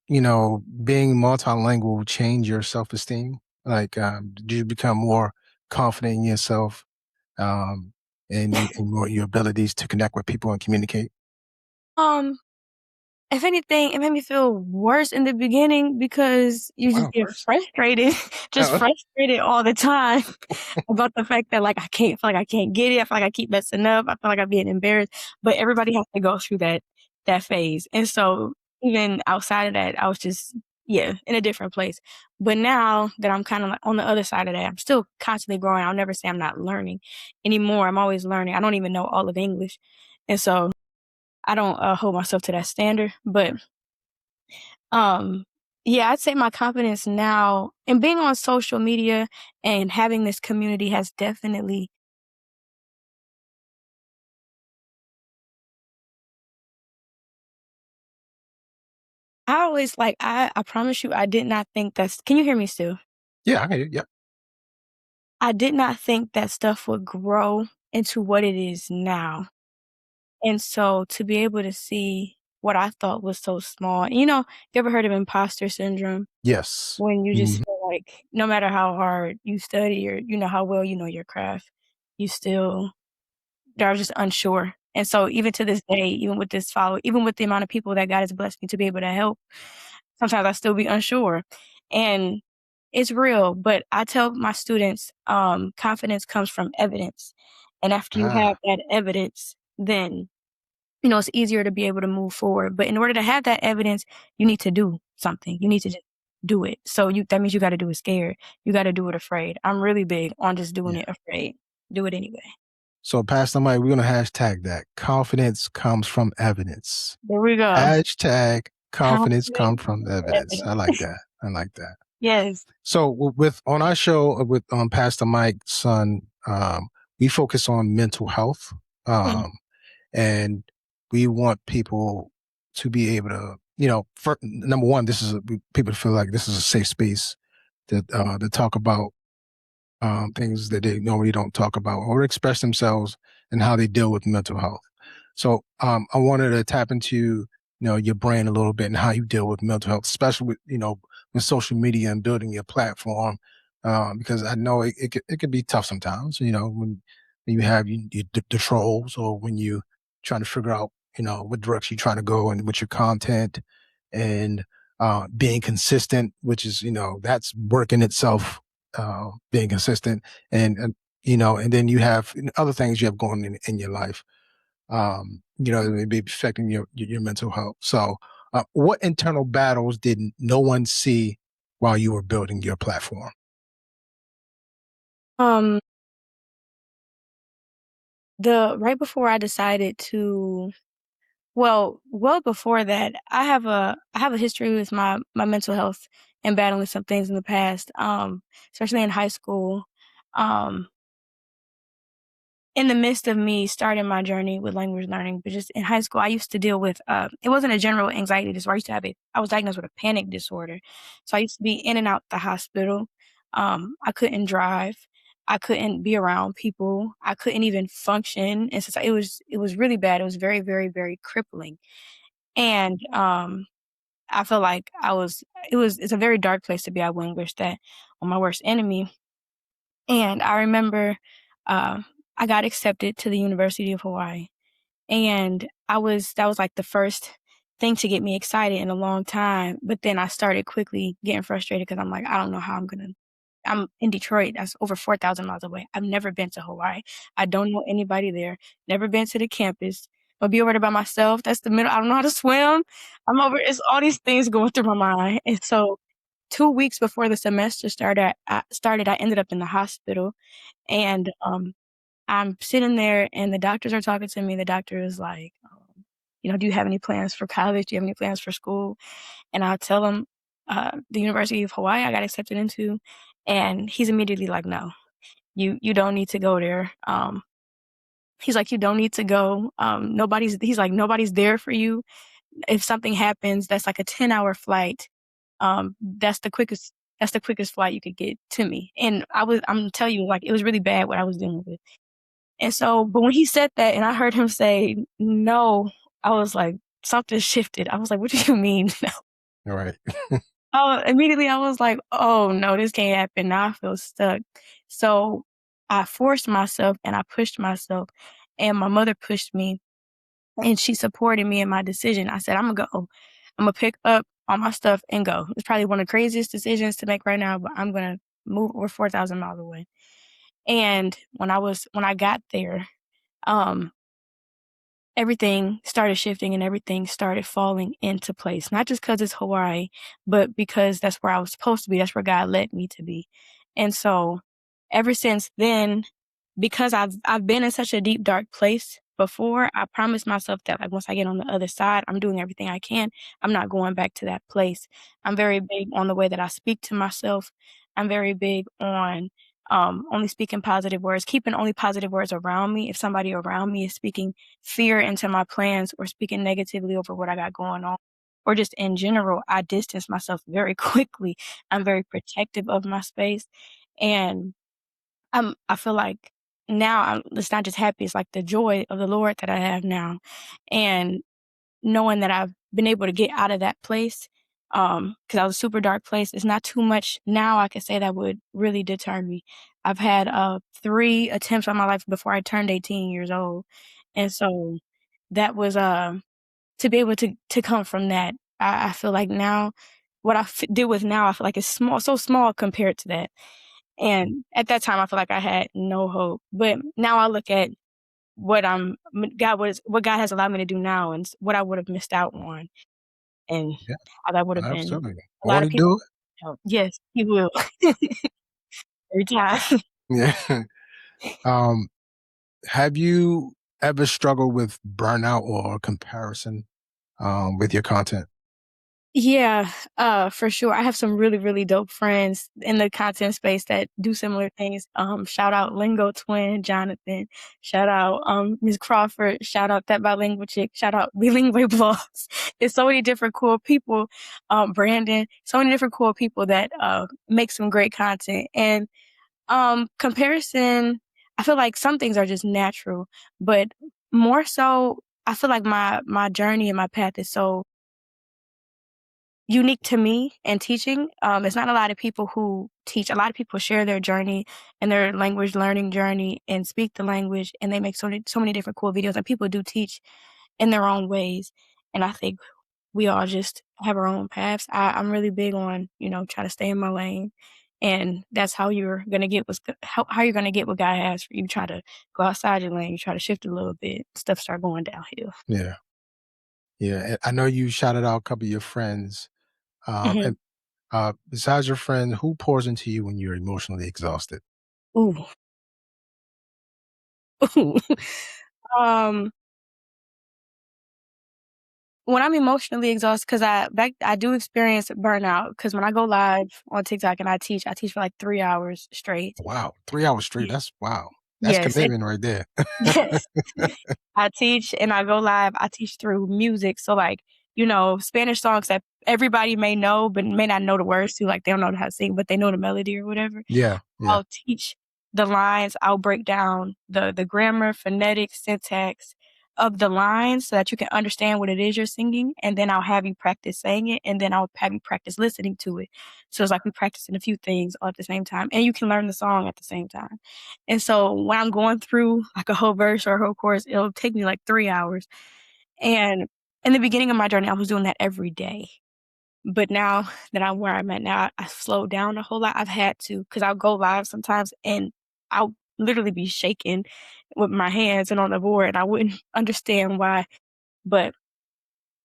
being multilingual change your self-esteem? Like, did you become more confident in yourself, um, and more your abilities to connect with people and communicate? Um, if anything, it made me feel worse in the beginning because you just Wow, get first. frustrated, just Oh, frustrated all the time about the fact that, like, feel like I can't get it, I feel like I keep messing up, I feel like I'm being embarrassed, but everybody has to go through that phase, and so even outside of that, I was just yeah, in a different place. But now that I'm kinda, like, on the other side of that, I'm still constantly growing, I'll never say I'm not learning anymore, I'm always learning, I don't even know all of English, and so I don't, hold myself to that standard, but, um, yeah, I'd say my confidence now and being on social media and having this community has definitely I promise you, I did not think that's can you hear me still? yeah, I hear you. Yep. I did not think that stuff would grow into what it is now, and so to be able to see what I thought was so small you ever heard of imposter syndrome? Yes. When you just Mhm. feel like no matter how hard you study or how well you know your craft, you still are just unsure. And so even to this day, even with the amount of people that God has blessed me to be able to help, sometimes I still be unsure. And it's real, but I tell my students, confidence comes from evidence. And after you have Ah, that evidence, then it's easier to be able to move forward. But in order to have that evidence, you need to do something. You need to just do it. So that means you gotta do it scared. You gotta do it afraid. I'm really big on just doing yeah. it afraid. Do it anyway. So, Pastor Mike, we're gonna hashtag that. Confidence comes from evidence. There we go. Hashtag confidence Confidence comes from over evidence. I evidence. like that. I like that. Yes. So with on our show with Pastor Mike's son, we focus on mental health, Mhm. um, and we want people to be able to, number one, people feel like this is a safe space to talk about things that they normally don't talk about or express themselves and how they deal with mental health. So I wanted to tap into your brain a little bit and how you deal with mental health, especially with social media and building your platform, because I know it could be tough sometimes. When you have the trolls or when you trying to figure out what direction you're trying to go and with your content and being consistent, which is that's work in itself, being consistent and and then you have other things you have going in your life. It may be affecting your mental health. So, what internal battles did no one see while you were building your platform? Um, the right before I decided to well before that, I have a history with my mental health and battling some things in the past, especially in high school. Um, in the midst of me starting my journey with language learning, but just in high school, I used to deal with, it wasn't a general anxiety disorder. I was diagnosed with a panic disorder. So I used to be in and out the hospital. I couldn't drive. I couldn't be around people. I couldn't even function. And since it was really bad. It was very, very, very crippling. And I feel like it's a very dark place to be. I wouldn't wish that on my worst enemy. And I remember, uh, I got accepted to the University of Hawaii, and I was that was, like, the first thing to get me excited in a long time, but then I started quickly getting frustrated because 'cause I'm like, "I don't know how I'm in Detroit, that's over 4,000 miles away. I've never been to Hawaii. I don't know anybody there, never been to the campus. I'll be over there by myself, that's the middle I don't know how to swim. It's all these things going through my mind, and so 2 weeks before the semester I ended up in the hospital, and, I'm sitting there and the doctors are talking to me. The doctor is like, "Do you have any plans for college? Do you have any plans for school?" And I'll tell him, the University of Hawaii I got accepted into, and he's immediately like, "No, you don't need to go there." He's like, "You don't need to go. Nobody's there for you. If something happens, that's like a 10-hour flight. That's the quickest flight you could get to me." And I'm telling you, like, it was really bad what I was dealing with. And so, but when he said that and I heard him say, "No," I was like, something shifted. I was like, "What do you mean, no?" All right. Immediately I was like, "Oh, no, this can't happen. Now I feel stuck." So, I forced myself and I pushed myself, and my mother pushed me, and she supported me in my decision. I said, "Imma go. Imma pick up all my stuff and go." It's probably one of the craziest decisions to make right now, but I'm gonna move. We're 4,000 miles away. And when I got there, um everything started shifting and everything started falling into place. Not just because it's Hawaii, but because that's where I was supposed to be. That's where God led me to be. And so ever since then, because I've been in such a deep, dark place before, I promised myself that, like, once I get on the other side, I'm doing everything I can. I'm not going back to that place. I'm very big on the way that I speak to myself. I'm very big on only speaking positive words, keeping only positive words around me. If somebody around me is speaking fear into my plans or speaking negatively over what I got going on, or just in general, I distance myself very quickly. I'm very protective of my space. And I feel like now it's not just happy, it's like the joy of the Lord that I have now. And knowing that I've been able to get out of that place, because I was a super dark place, it's not too much now I could say that would really deter me. I've had, 3 attempts on my life before I turned 18 years old, and so that was, to be able to come from that, I feel like now what deal with now, I feel like it's so small compared to that, and at that time, I feel like I had no hope, but now I look at what God has allowed me to do now and what I would have missed out on. And Yeah, how that would have been absolutely. a lot Want of to people do it? help. Yes, he will. Every time. Yeah. um, have you ever struggled with burnout or comparison with your content? Yeah, for sure. I have some really, really dope friends in the content space that do similar things. Shout out Lingo Twin, Jonathan. Shout out Ms. Crawford. Shout out That Bilingual Chick. Shout out Bilingual Blogs. There's so many different cool people. Brandon, so many different cool people that make some great content. And comparison, I feel like some things are just natural, but more so, I feel like my journey and my path is so unique to me and teaching. It's not a lot of people who teach. A lot of people share their journey and their language learning journey and speak the language, and they make so many different cool videos. And people do teach in their own ways. And I think we all just have our own paths. I'm really big on try to stay in my lane and that's how you're gonna get how you're gonna get what God has for you. You try to go outside your lane, you try to shift a little bit, stuff start going downhill. Yeah. Yeah. And I know you shouted out a couple of your friends. Mhm. And besides your friend, who pours into you when you're emotionally exhausted? Ooh. Ooh. Um, when I'm emotionally exhausted, because I do experience burnout. Because when I go live on TikTok and I teach for like 3 hours straight. Wow. 3 hours straight. Yeah. That's wow. That's Yes, it commitment right there. yes. I teach and I go live, I teach through music, so, like, Spanish songs that everybody may know, but may not know the words to, like, they don't know how to sing, but they know the melody or whatever. Yeah. Yeah. I'll teach the lines, I'll break down the grammar, phonetics, syntax of the lines so that you can understand what it is you're singing, and then I'll have you practice saying it, and then I'll have you practice listening to it. So it's like we practicing a few things all at the same time, and you can learn the song at the same time. And so when I'm going through, like, a whole verse or a whole chorus, it'll take me, like, 3 hours. And in the beginning of my journey, I was doing that every day. But now that I'm where I'm at now, I've slowed down a whole lot. I've had to, because 'cause I'll go live sometimes and I'll literally be shaking with my hands and on the board, and I wouldn't understand why, but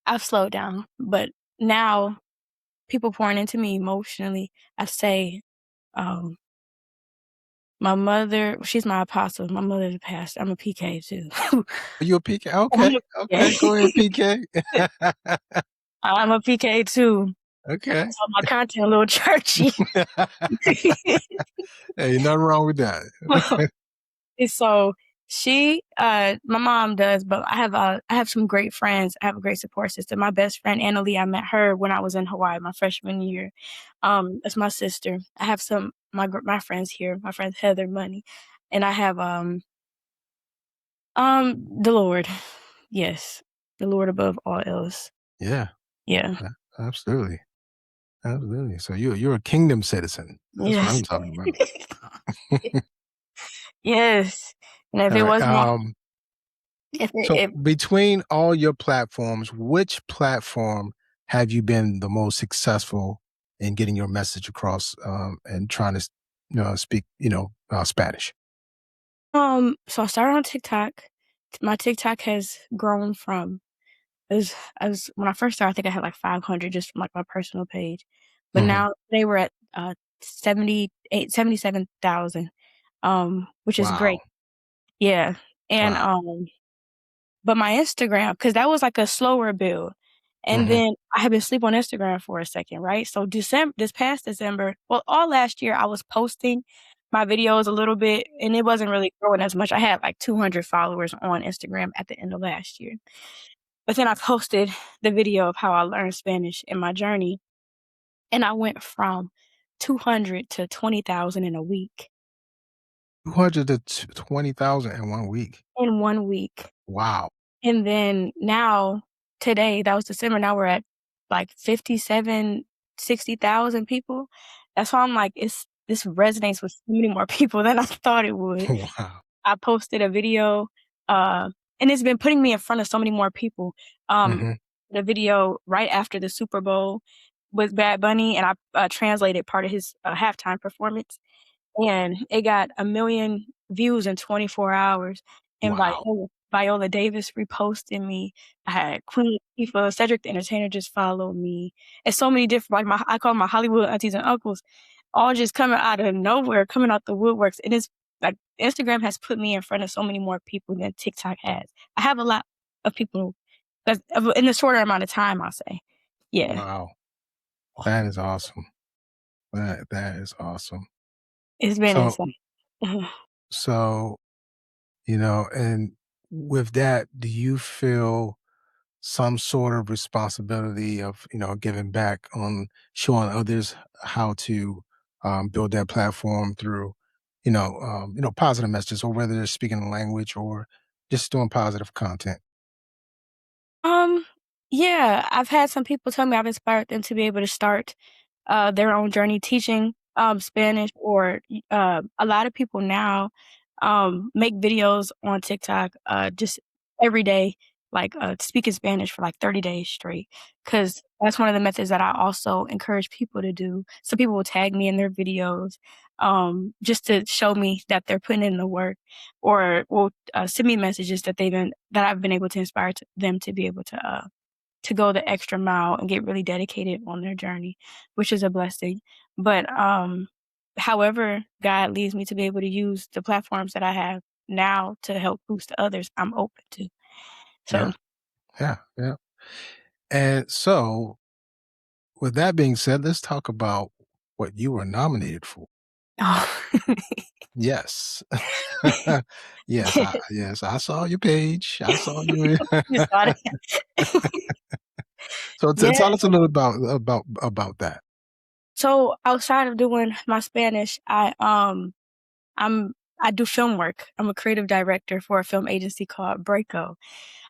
I've slowed down. But now people pouring into me emotionally, I say, um, my mother she's my apostle, my mother's a pastor, I'm a PK too. Are you a PK? I'm Okay. a Okay. PK. Go ahead, PK. I'm a PK too, Okay. so my content a little churchy. Hey, nothing wrong with that. And so my mom does, but I have some great friends. I have a great support system. My best friend, Annalie, I met her when I was in Hawaii my freshman year. That's my sister. I have my friends here, my friends Heather, Money, and I have, the Lord. Yes, the Lord above all else. Yeah. Yeah. Absolutely. Absolutely. So you're a kingdom citizen. That's what Yes. I'm talking about. Yes. And if All it right. was not if it So if between all your platforms, which platform have you been the most successful in getting your message across and trying to, speak, Spanish? so I started on TikTok. My TikTok has grown from as when I first started, I think I had like 500 just from like my personal page. But Hmm. now they were at 77,000, which is Wow. great. Yeah. And Wow. but my Instagram, because that was like a slower build. And Hmm. then I had been asleep on Instagram for a second, right? So this past December, well, all last year I was posting my videos a little bit and it wasn't really growing as much. I had like 200 followers on Instagram at the end of last year. But then I posted the video of how I learned Spanish in my journey, and I went from 200 to 20,000 in a week, 200 to 20,000 in 1 week. in 1 week. Wow. And then now, today, that was December, now we're at like 57, 60,000 people. That's why I'm like, this resonates with so many more people than I thought it would. Wow. I posted a video, uh, and it's been putting me in front of so many more people. Um, Hmm. the video right after the Super Bowl with Bad Bunny, and I translated part of his halftime performance, and it got 1,000,000 views in 24 hours. And Wow. Viola Davis reposted me. I had Queen Latifah, Cedric the Entertainer just followed me, and so many different I call 'em my Hollywood aunties and uncles, all just coming out of nowhere, coming out the woodworks, and it's like Instagram has put me in front of so many more people than TikTok has. I have a lot of people that's in a shorter amount of time, I'll say. Yeah, Wow. That is awesome. That is awesome. it's been So insane. so and with that, do you feel some sort of responsibility of giving back on showing others how to build that platform through positive messages, or whether they're speaking the language or just doing positive content? Um, yeah, I've had some people tell me I've inspired them to be able to start their own journey teaching Spanish, or a lot of people now make videos on TikTok just every day. speaking Spanish for like 30 days straight. Because that's one of the methods that I also encourage people to do. So people will tag me in their videos, just to show me that they're putting in the work, or will send me messages that I've been able to inspire them to be able to go the extra mile and get really dedicated on their journey, which is a blessing. But however God leads me to be able to use the platforms that I have now to help boost others, I'm open to. Yeah. So, Yeah. Yeah. And so, with that being said, let's talk about what you were nominated for. oh, Yes. Yes, I saw your page. I saw you. you saw it. So Yeah. tell us a little about that. So outside of doing my Spanish, I'm I do film work. I'm a creative director for a film agency called Breako.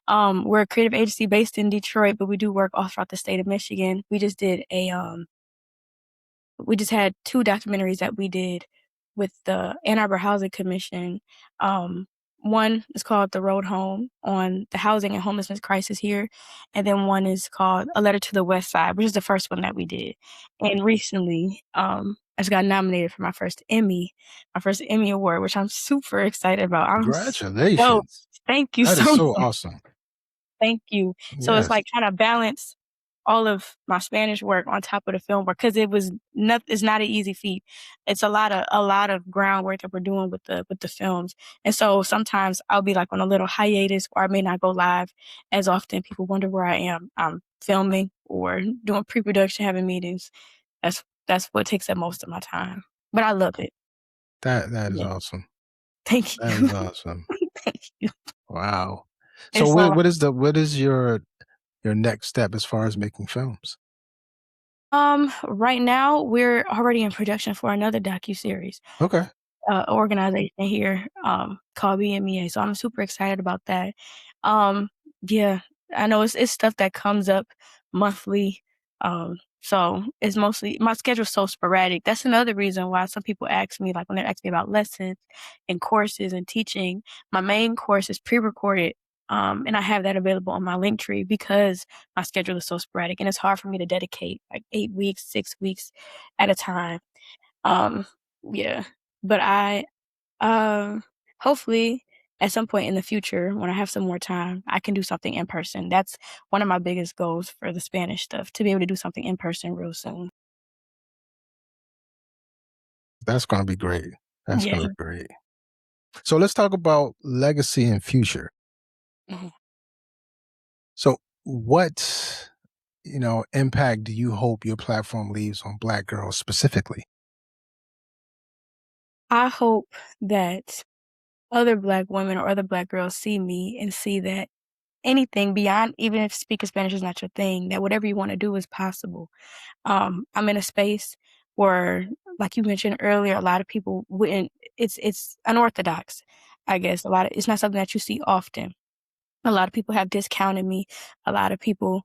We're a creative agency based in Detroit, but we do work all throughout the state of Michigan. We just had 2 documentaries that we did with the Ann Arbor Housing Commission. One is called The Road Home on the housing and homelessness crisis here, and then one is called A Letter to the West Side, which is the first one that we did. And recently, I just got nominated for my first Emmy award, which I'm super excited about. So Congratulations. thank you That so is so much. awesome. Thank you. So it's Yes. like kinda balance all of my Spanish work on top of the film work, 'cause it's not an easy feat. It's a lot of groundwork that we're doing with the films, and so sometimes I'll be, like, on a little hiatus, or I may not go live as often. People wonder where I am. I'm filming or doing pre-production, having meetings. That's what takes up most of my time, but I love it. That is Yeah. awesome. Thank That you. is awesome. Thank you. Wow. So It's so what is your next step as far as making films? Right now, we're already in production for another docuseries. Okay. Organization here, called BMEA, so I'm super excited about that. Um, yeah, I know it's stuff that comes up monthly, so it's mostly my schedule's so sporadic. That's another reason why some people ask me, like, when they ask me about lessons and courses and teaching, my main course is pre-recorded, and I have that available on my Linktree because my schedule is so sporadic, and it's hard for me to dedicate, like, 8 weeks, 6 weeks at a time. Um, yeah, but um, hopefully at some point in the future, when I have some more time, I can do something in person. That's one of my biggest goals for the Spanish stuff, to be able to do something in person real soon. That's gonna be great. That's Yeah. gonna be great. So let's talk about legacy and future. Mhm. So what, impact do you hope your platform leaves on Black girls specifically? I hope that other Black women or other Black girls see me and see that anything beyond, even if speaking Spanish is not your thing, that whatever you wanna do is possible. I'm in a space where, like you mentioned earlier, a lot of people wouldn't it's unorthodox, I guess. It's not something that you see often. A lot of people have discounted me. A lot of people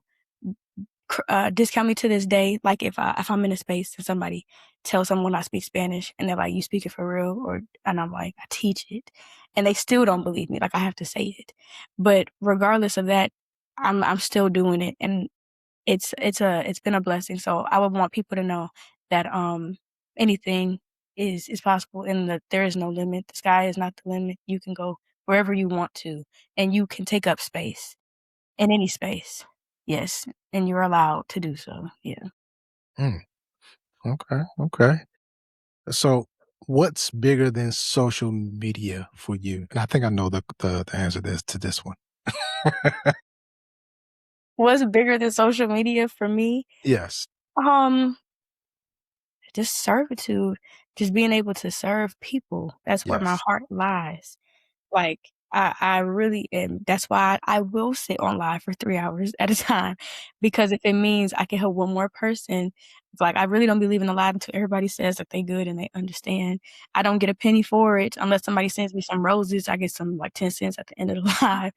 discount me to this day. Like if I'm in a space and somebody tells someone I speak Spanish and they're like, "You speak it for real?" and I'm like, "I teach it," and they still don't believe me. Like I have to say it. But regardless of that, I'm still doing it, and it's been a blessing. So I would want people to know that anything is possible, and that there is no limit. The sky is not the limit. You can go wherever you want to, and you can take up space in any space. Yes, and you're allowed to do so. Yeah. Hmm. Okay. Okay. So what's bigger than social media for you? And I think I know the answer to this one. What's bigger than social media for me? Yes. Um, just servitude, just being able to serve people. That's where my Yes. heart lies. Like, I really am. That's why I will sit on live for 3 hours at a time, because if it means I can help one more person, it's like, I really don't be leaving the live until everybody says that they good and they understand. I don't get a penny for it unless somebody sends me some roses. I get some, like, 10 cents at the end of the live,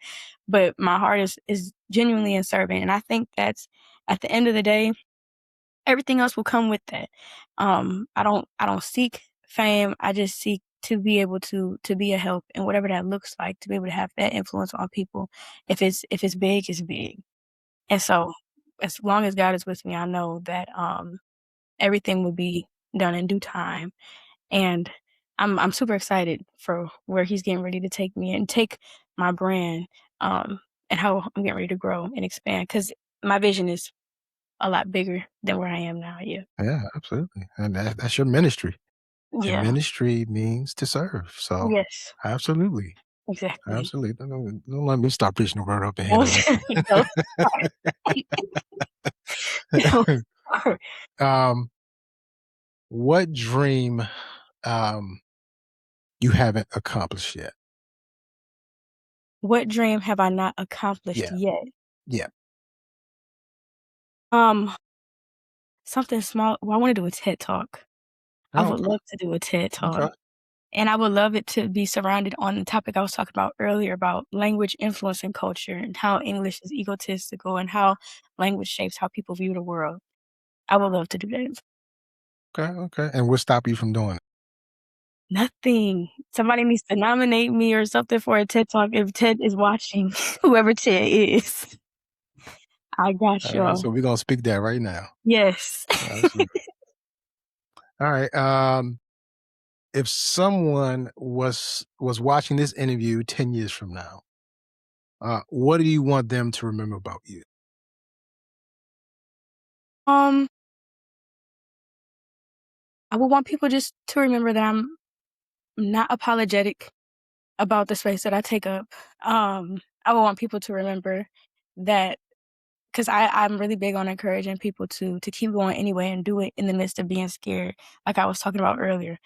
but my heart is genuinely in serving, and I think that's at the end of the day, everything else will come with that. I don't seek fame. I just seek to be able to be a help and whatever that looks like, to be able to have that influence on people. If it's big, it's big. And so as long as God is with me, I know that everything will be done in due time. And I'm super excited for where he's getting ready to take me and take my brand, and how I'm getting ready to grow and expand because my vision is a lot bigger than where I am now. Yeah. Yeah, absolutely. And that's your ministry. And Yeah. ministry means to serve. So Yes. absolutely. Exactly. Absolutely. Don't let me start preaching the word up in here Don't tonight. don't start. Don't start. um, what dream um you haven't accomplished yet? What dream have I not accomplished Yeah. yet? Yeah. Um, Something small. Well, I wanna do a TED Talk. I Oh, would okay. love to do a TED Talk, Okay. and I would love it to be surrounded on the topic I was talking about earlier about language influencing culture and how English is egotistical and how language shapes how people view the world. I would love to do that. Okay. Okay. And what stop you from doing it? Nothing. Somebody needs to nominate me or something for a TED Talk if Ted is watching, whoever Ted is. I got All right. y'all. So we're gonna speak that right now. Yes. Absolutely. All right. If someone was watching this interview 10 years from now, what do you want them to remember about you? Um, I would want people just to remember that I'm not apologetic about the space that I take up. I would want people to remember that because I'm really big on encouraging people to keep going anyway and do it in the midst of being scared, like I was talking about earlier.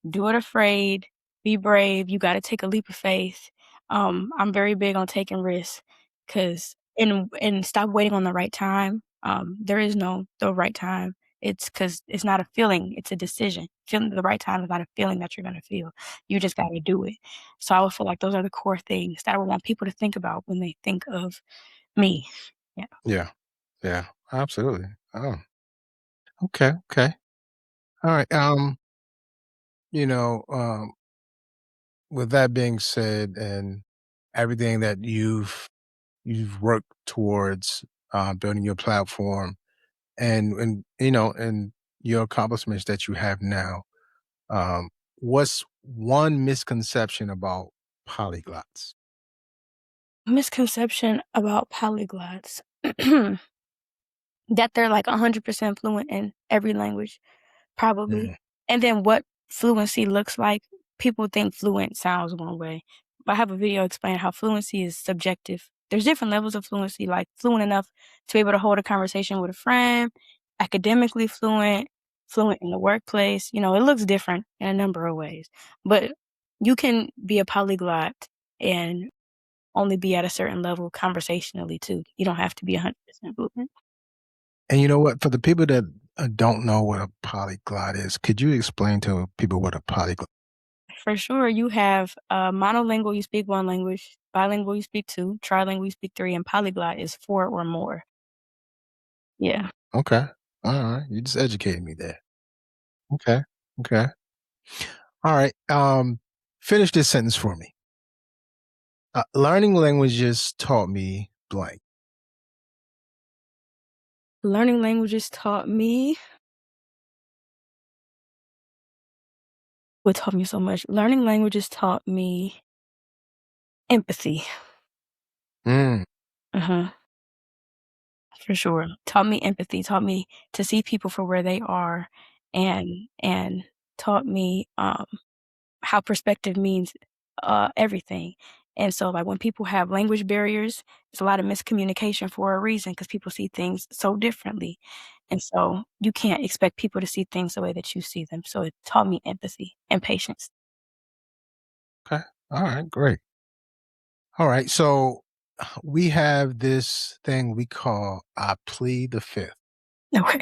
Do it afraid, be brave, you gotta take a leap of faith. I'm very big on taking risks, cause and stop waiting on the right time. There is no the right time. It's because it's not a feeling, it's a decision. Feeling the right time is not a feeling that you're gonna feel. You just gotta do it. So I would feel like those are the core things that I would want people to think about when they think of me. Yeah. Yeah. Yeah. Absolutely. Oh, okay. Okay. All right. You know, with that being said, and everything that you've worked towards building your platform, and and your accomplishments that you have now, um, what's one misconception about polyglots? Misconception about polyglots. That they're, like, 100% fluent in every language, probably. Mm, And then what fluency looks like, people think fluent sounds one way. But I have a video explaining how fluency is subjective. There's different levels of fluency, like fluent enough to be able to hold a conversation with a friend, academically fluent, fluent in the workplace, it looks different in a number of ways. But you can be a polyglot and only be at a certain level conversationally too. You don't have to be 100% fluent. and you know what? For the people that don't know what a polyglot is, could you explain to people what a polyglot? For sure, you have monolingual, you speak one language, bilingual, you speak two, trilingual, you speak three, and polyglot is four or more. Yeah. Okay, all right, you just educated me there. Okay, okay, all right. Finish this sentence for me. Learning languages taught me blank. Learning languages taught me what taught me so much. Learning languages taught me empathy. Mm, Uh-huh. For sure. Taught me empathy, taught me to see people for where they are and taught me how perspective means everything. And so, like, when people have language barriers, there's a lot of miscommunication for a reason because people see things so differently. And so, you can't expect people to see things the way that you see them. So, it taught me empathy and patience. okay, all right, great. All right, so we have this thing we call I plead the fifth. Okay.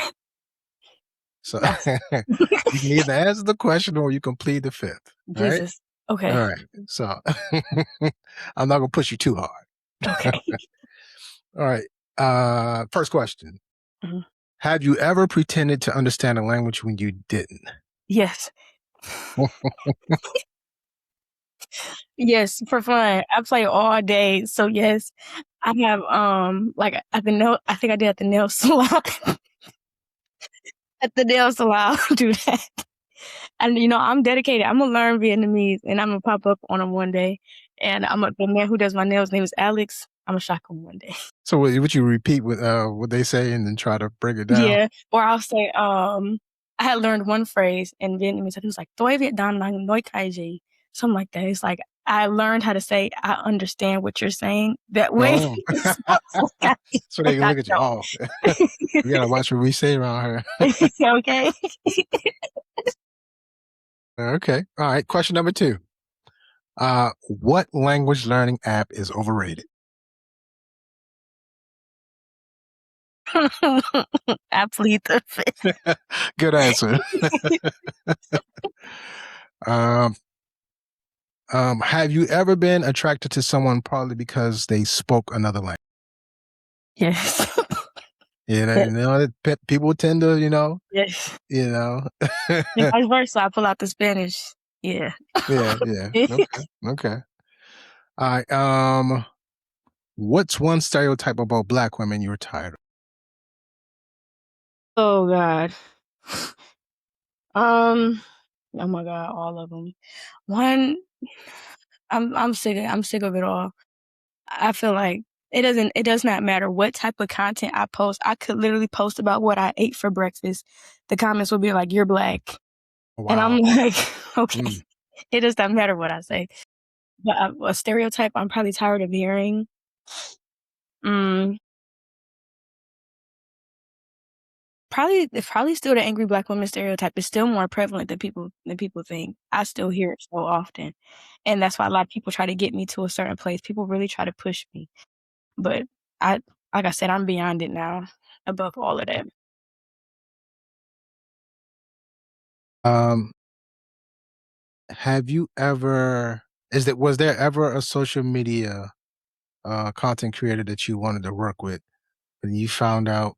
So Yes. you can either answer the question or you can plead the fifth. All right. Jesus. All Okay. right. So I'm not gonna push you too hard. Okay. All right. First question. Mhm. Have you ever pretended to understand a language when you didn't? Yes. Yes, for fun. I play all day. So yes, I have like at the nail I think I did at the nail salon. At the nail salon, I'll do that. And I'm dedicated. I'm gonna learn Vietnamese and I'm gonna pop up on them one day. And the man who does my nails name is Alex. I'm gonna shock him one day. So would you repeat what they say and then try to break it down? Yeah. Or I'll say, I had learned one phrase in Vietnamese. I think it was like "Tôi Việt Nam năng nói cái gì," something like that. It's like I learned how to say I understand what you're saying that way. Oh, So so they can I look at you. don't. Oh, we gotta watch what we say around here. Okay. Okay. All right. Question number 2. What language learning app is overrated? Absolutely. Good answer. um, have you ever been attracted to someone probably because they spoke another language? Yes. People tend to, Yes. yeah. And vice versa. I pull out the Spanish. Yeah. Yeah. Okay. Okay. All right. What's one stereotype about Black women you're tired of? Oh God. Oh my God, all of them. One, I'm sick of it all. I feel like it does not matter what type of content I post. I could literally post about what I ate for breakfast. The comments will be like, "You're Black," and I'm Wow. like, okay, Mm. it does not matter what I say. But a stereotype I'm probably tired of hearing. Mm, probably still the angry Black woman stereotype is still more prevalent than people think. I still hear it so often, and that's why a lot of people try to get me to a certain place. People really try to push me, but I, like I said, I'm beyond it now, above all of that. Um, have you ever was there ever a social media content creator that you wanted to work with and you found out?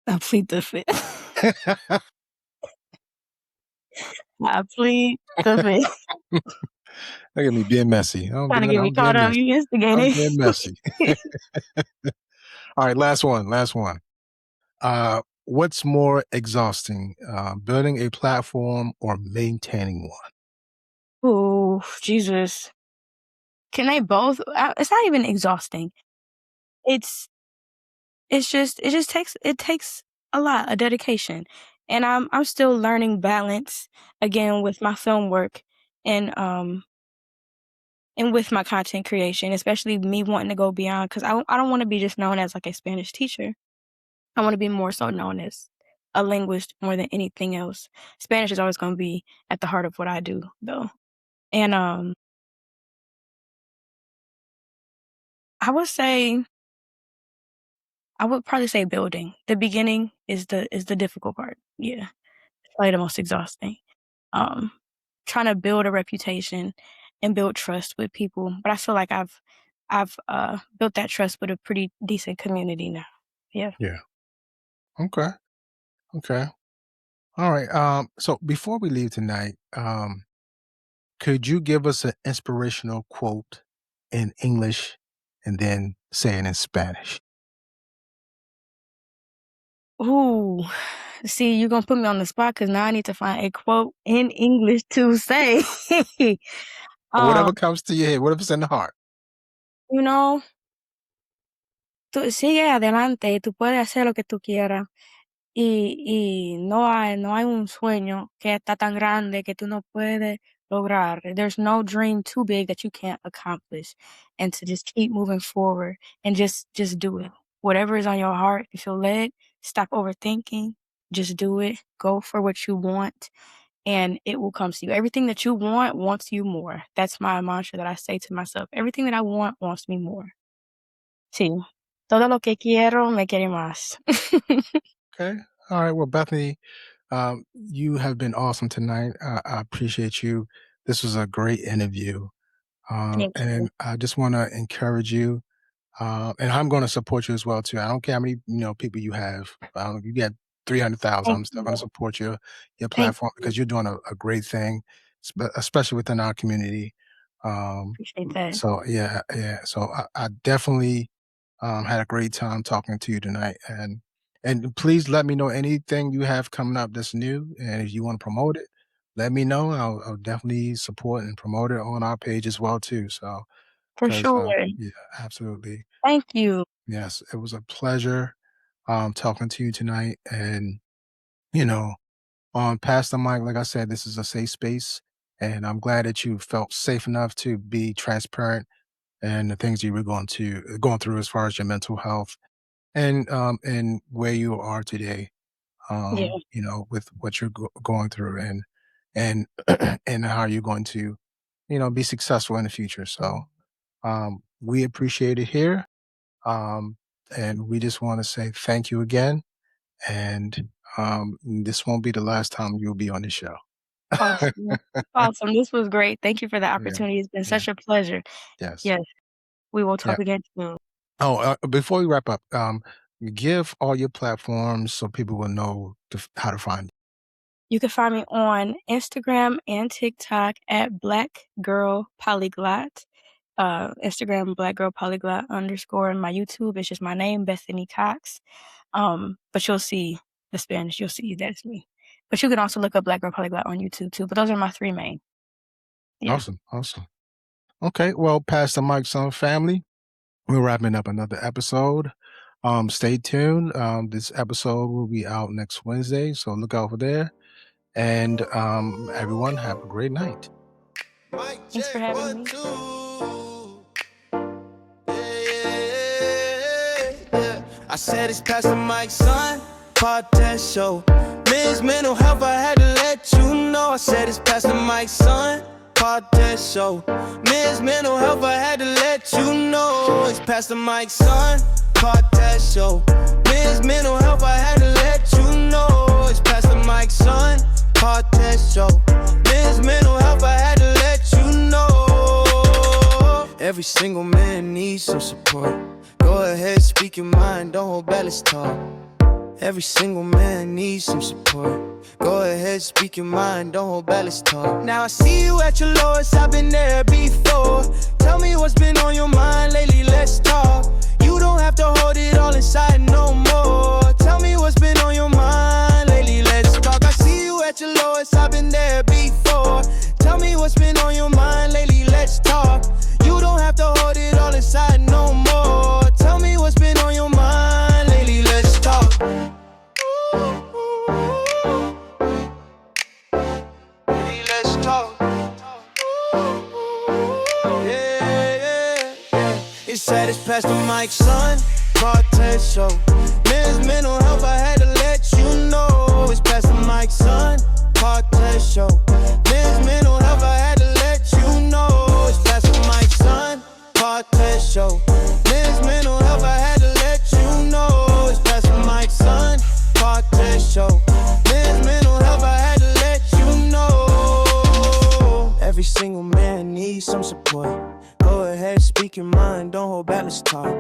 I plead the fifth. I plead the fifth. Look at me being messy. Trying to get me I'm caught being up. messy. You I'm instigated. being messy. All right, last one. Last one. What's more exhausting, building a platform or maintaining one? Oh, Jesus. Can they both? It's not even exhausting. It's it takes a lot of dedication, and I'm still learning balance again with my film work and with my content creation, especially me wanting to go beyond because I don't want to be just known as like a Spanish teacher. I want to be more so known as a linguist more than anything else. Spanish is always going to be at the heart of what I do, though. And I would say I would probably say building. The beginning is the difficult part. Yeah, it's probably the most exhausting. Um, trying to build a reputation and build trust with people, but I feel like I've built that trust with a pretty decent community now. Yeah. Yeah. Okay. Okay. All right. So before we leave tonight, could you give us an inspirational quote in English and then say it in Spanish? Ooh, see, you're gonna put me on the spot because now I need to find a quote in English to say. Or um, whatever comes to your head, whatever's in the heart. you know, tú sigue adelante, tú puedes hacer lo que tú quieras. Y no hay un sueño que está tan grande que tú no puedes lograr. There's no dream too big that you can't accomplish. And to just keep moving forward and just do it. Whatever is on your heart, if you're led, stop overthinking. Just do it. Go for what you want, and it will come to you. Everything that you want wants you more. That's my mantra that I say to myself. Everything that I want wants me more. Sí. Todo lo que quiero me quiere más. Okay. All right. Well, Bethany, you have been awesome tonight. I appreciate you. This was a great interview. Thank you. And I just want to encourage you. And I'm going to support you as well too. I don't care how many people you have. You got 300,000. Thank I'm still you. going to support your Thank platform you. because you're doing a great thing, especially within our community. Appreciate that. So yeah, yeah. So I definitely had a great time talking to you tonight, and please let me know anything you have coming up that's new, and if you want to promote it, let me know. I'll definitely support and promote it on our page as well too. So For because sure. yeah, absolutely. Thank you. Yes, it was a pleasure talking to you tonight. And, you know, on Pass the Mic, like I said, this is a safe space. And I'm glad that you felt safe enough to be transparent and the things you were going through as far as your mental health and where you are today. Yeah, With what you're going through and and how you're going to, be successful in the future. So we appreciate it here. Um, and we just want to say thank you again. And this won't be the last time you'll be on the show. awesome. Awesome. This was great. Thank you for the Yeah, opportunity. It's been yeah, such a pleasure. yes, Yes, we will yeah. talk again soon. Oh, before we wrap up, give all your platforms so people will know how to find you. You can find me on Instagram and TikTok at Black Girl Polyglot. Instagram Black Girl Polyglot underscore, and my YouTube is just my name, Bethany Cox. But you'll see the Spanish, you'll see that's me. But you can also look up Black Girl Polyglot on YouTube too. But those are my three main. Yeah. Awesome, awesome. Okay, well, pass the mic, son, family. We're wrapping up another episode. Stay tuned. This episode will be out next Wednesday, so look out for there. And everyone, have a great night. Mike Thanks for check having one, me. two. Yeah. I said it's past the mic, son. Podcast show. Men's mental health, I had to let you know. I said it's past the mic, son. Podcast show. Men's mental health, I had to let you know. It's past the mic, son. Podcast show. Men's mental health, I had to let you know. It's past the mic, son. Podcast show. Men's mental health, I had to let you know. Every single man needs some support. Go ahead, speak your mind, don't hold back, let's talk. Every single man needs some support. Go ahead, speak your mind, don't hold back, let's talk. Now I see you at your lowest, I've been there before. Tell me what's been on your mind lately, let's talk. You don't have to hold it all inside no more. Tell me what's been on your mind lately, let's talk. I see you at your lowest, I've been there before. Tell me what's been on your mind lately, let's talk. You don't have to hold it all inside no more. Tell me what's been on your mind lately, let's talk. Lately, let's talk. Yeah. It said it's past the mic, son. Podcast show. Men's mental health, I had to let you know. It's past the mic, son. Podcast show. Men's mental health, I had to let you know. It's past the mic, son. Podcast show. Men's mental health, I had to let you know. It's past the mic, son. Podcast show. Men's mental health, I had to let you know. Every single man needs some support. Go ahead, speak your mind, don't hold back, let's talk.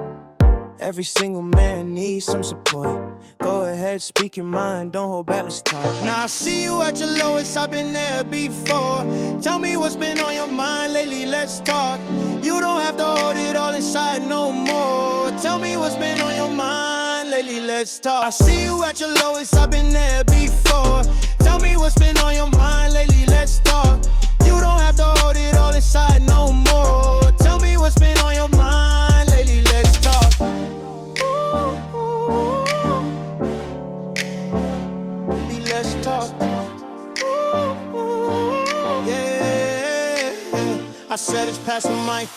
Every single man needs some support. Go ahead, speak your mind, don't hold back, let's talk. Now I see you at your lowest, I've been there before. Tell me what's been on your mind lately, let's talk. You don't have to hold it all inside no more. Tell me what's been on your mind lately, let's talk. I see you at your lowest, I've been there before. Tell me what's been on your mind lately, let's talk. You don't have to hold it all inside no more. Tell me what's been on your mind lately, let's talk. Lately, let's talk. Yeah. I said it's past the mic.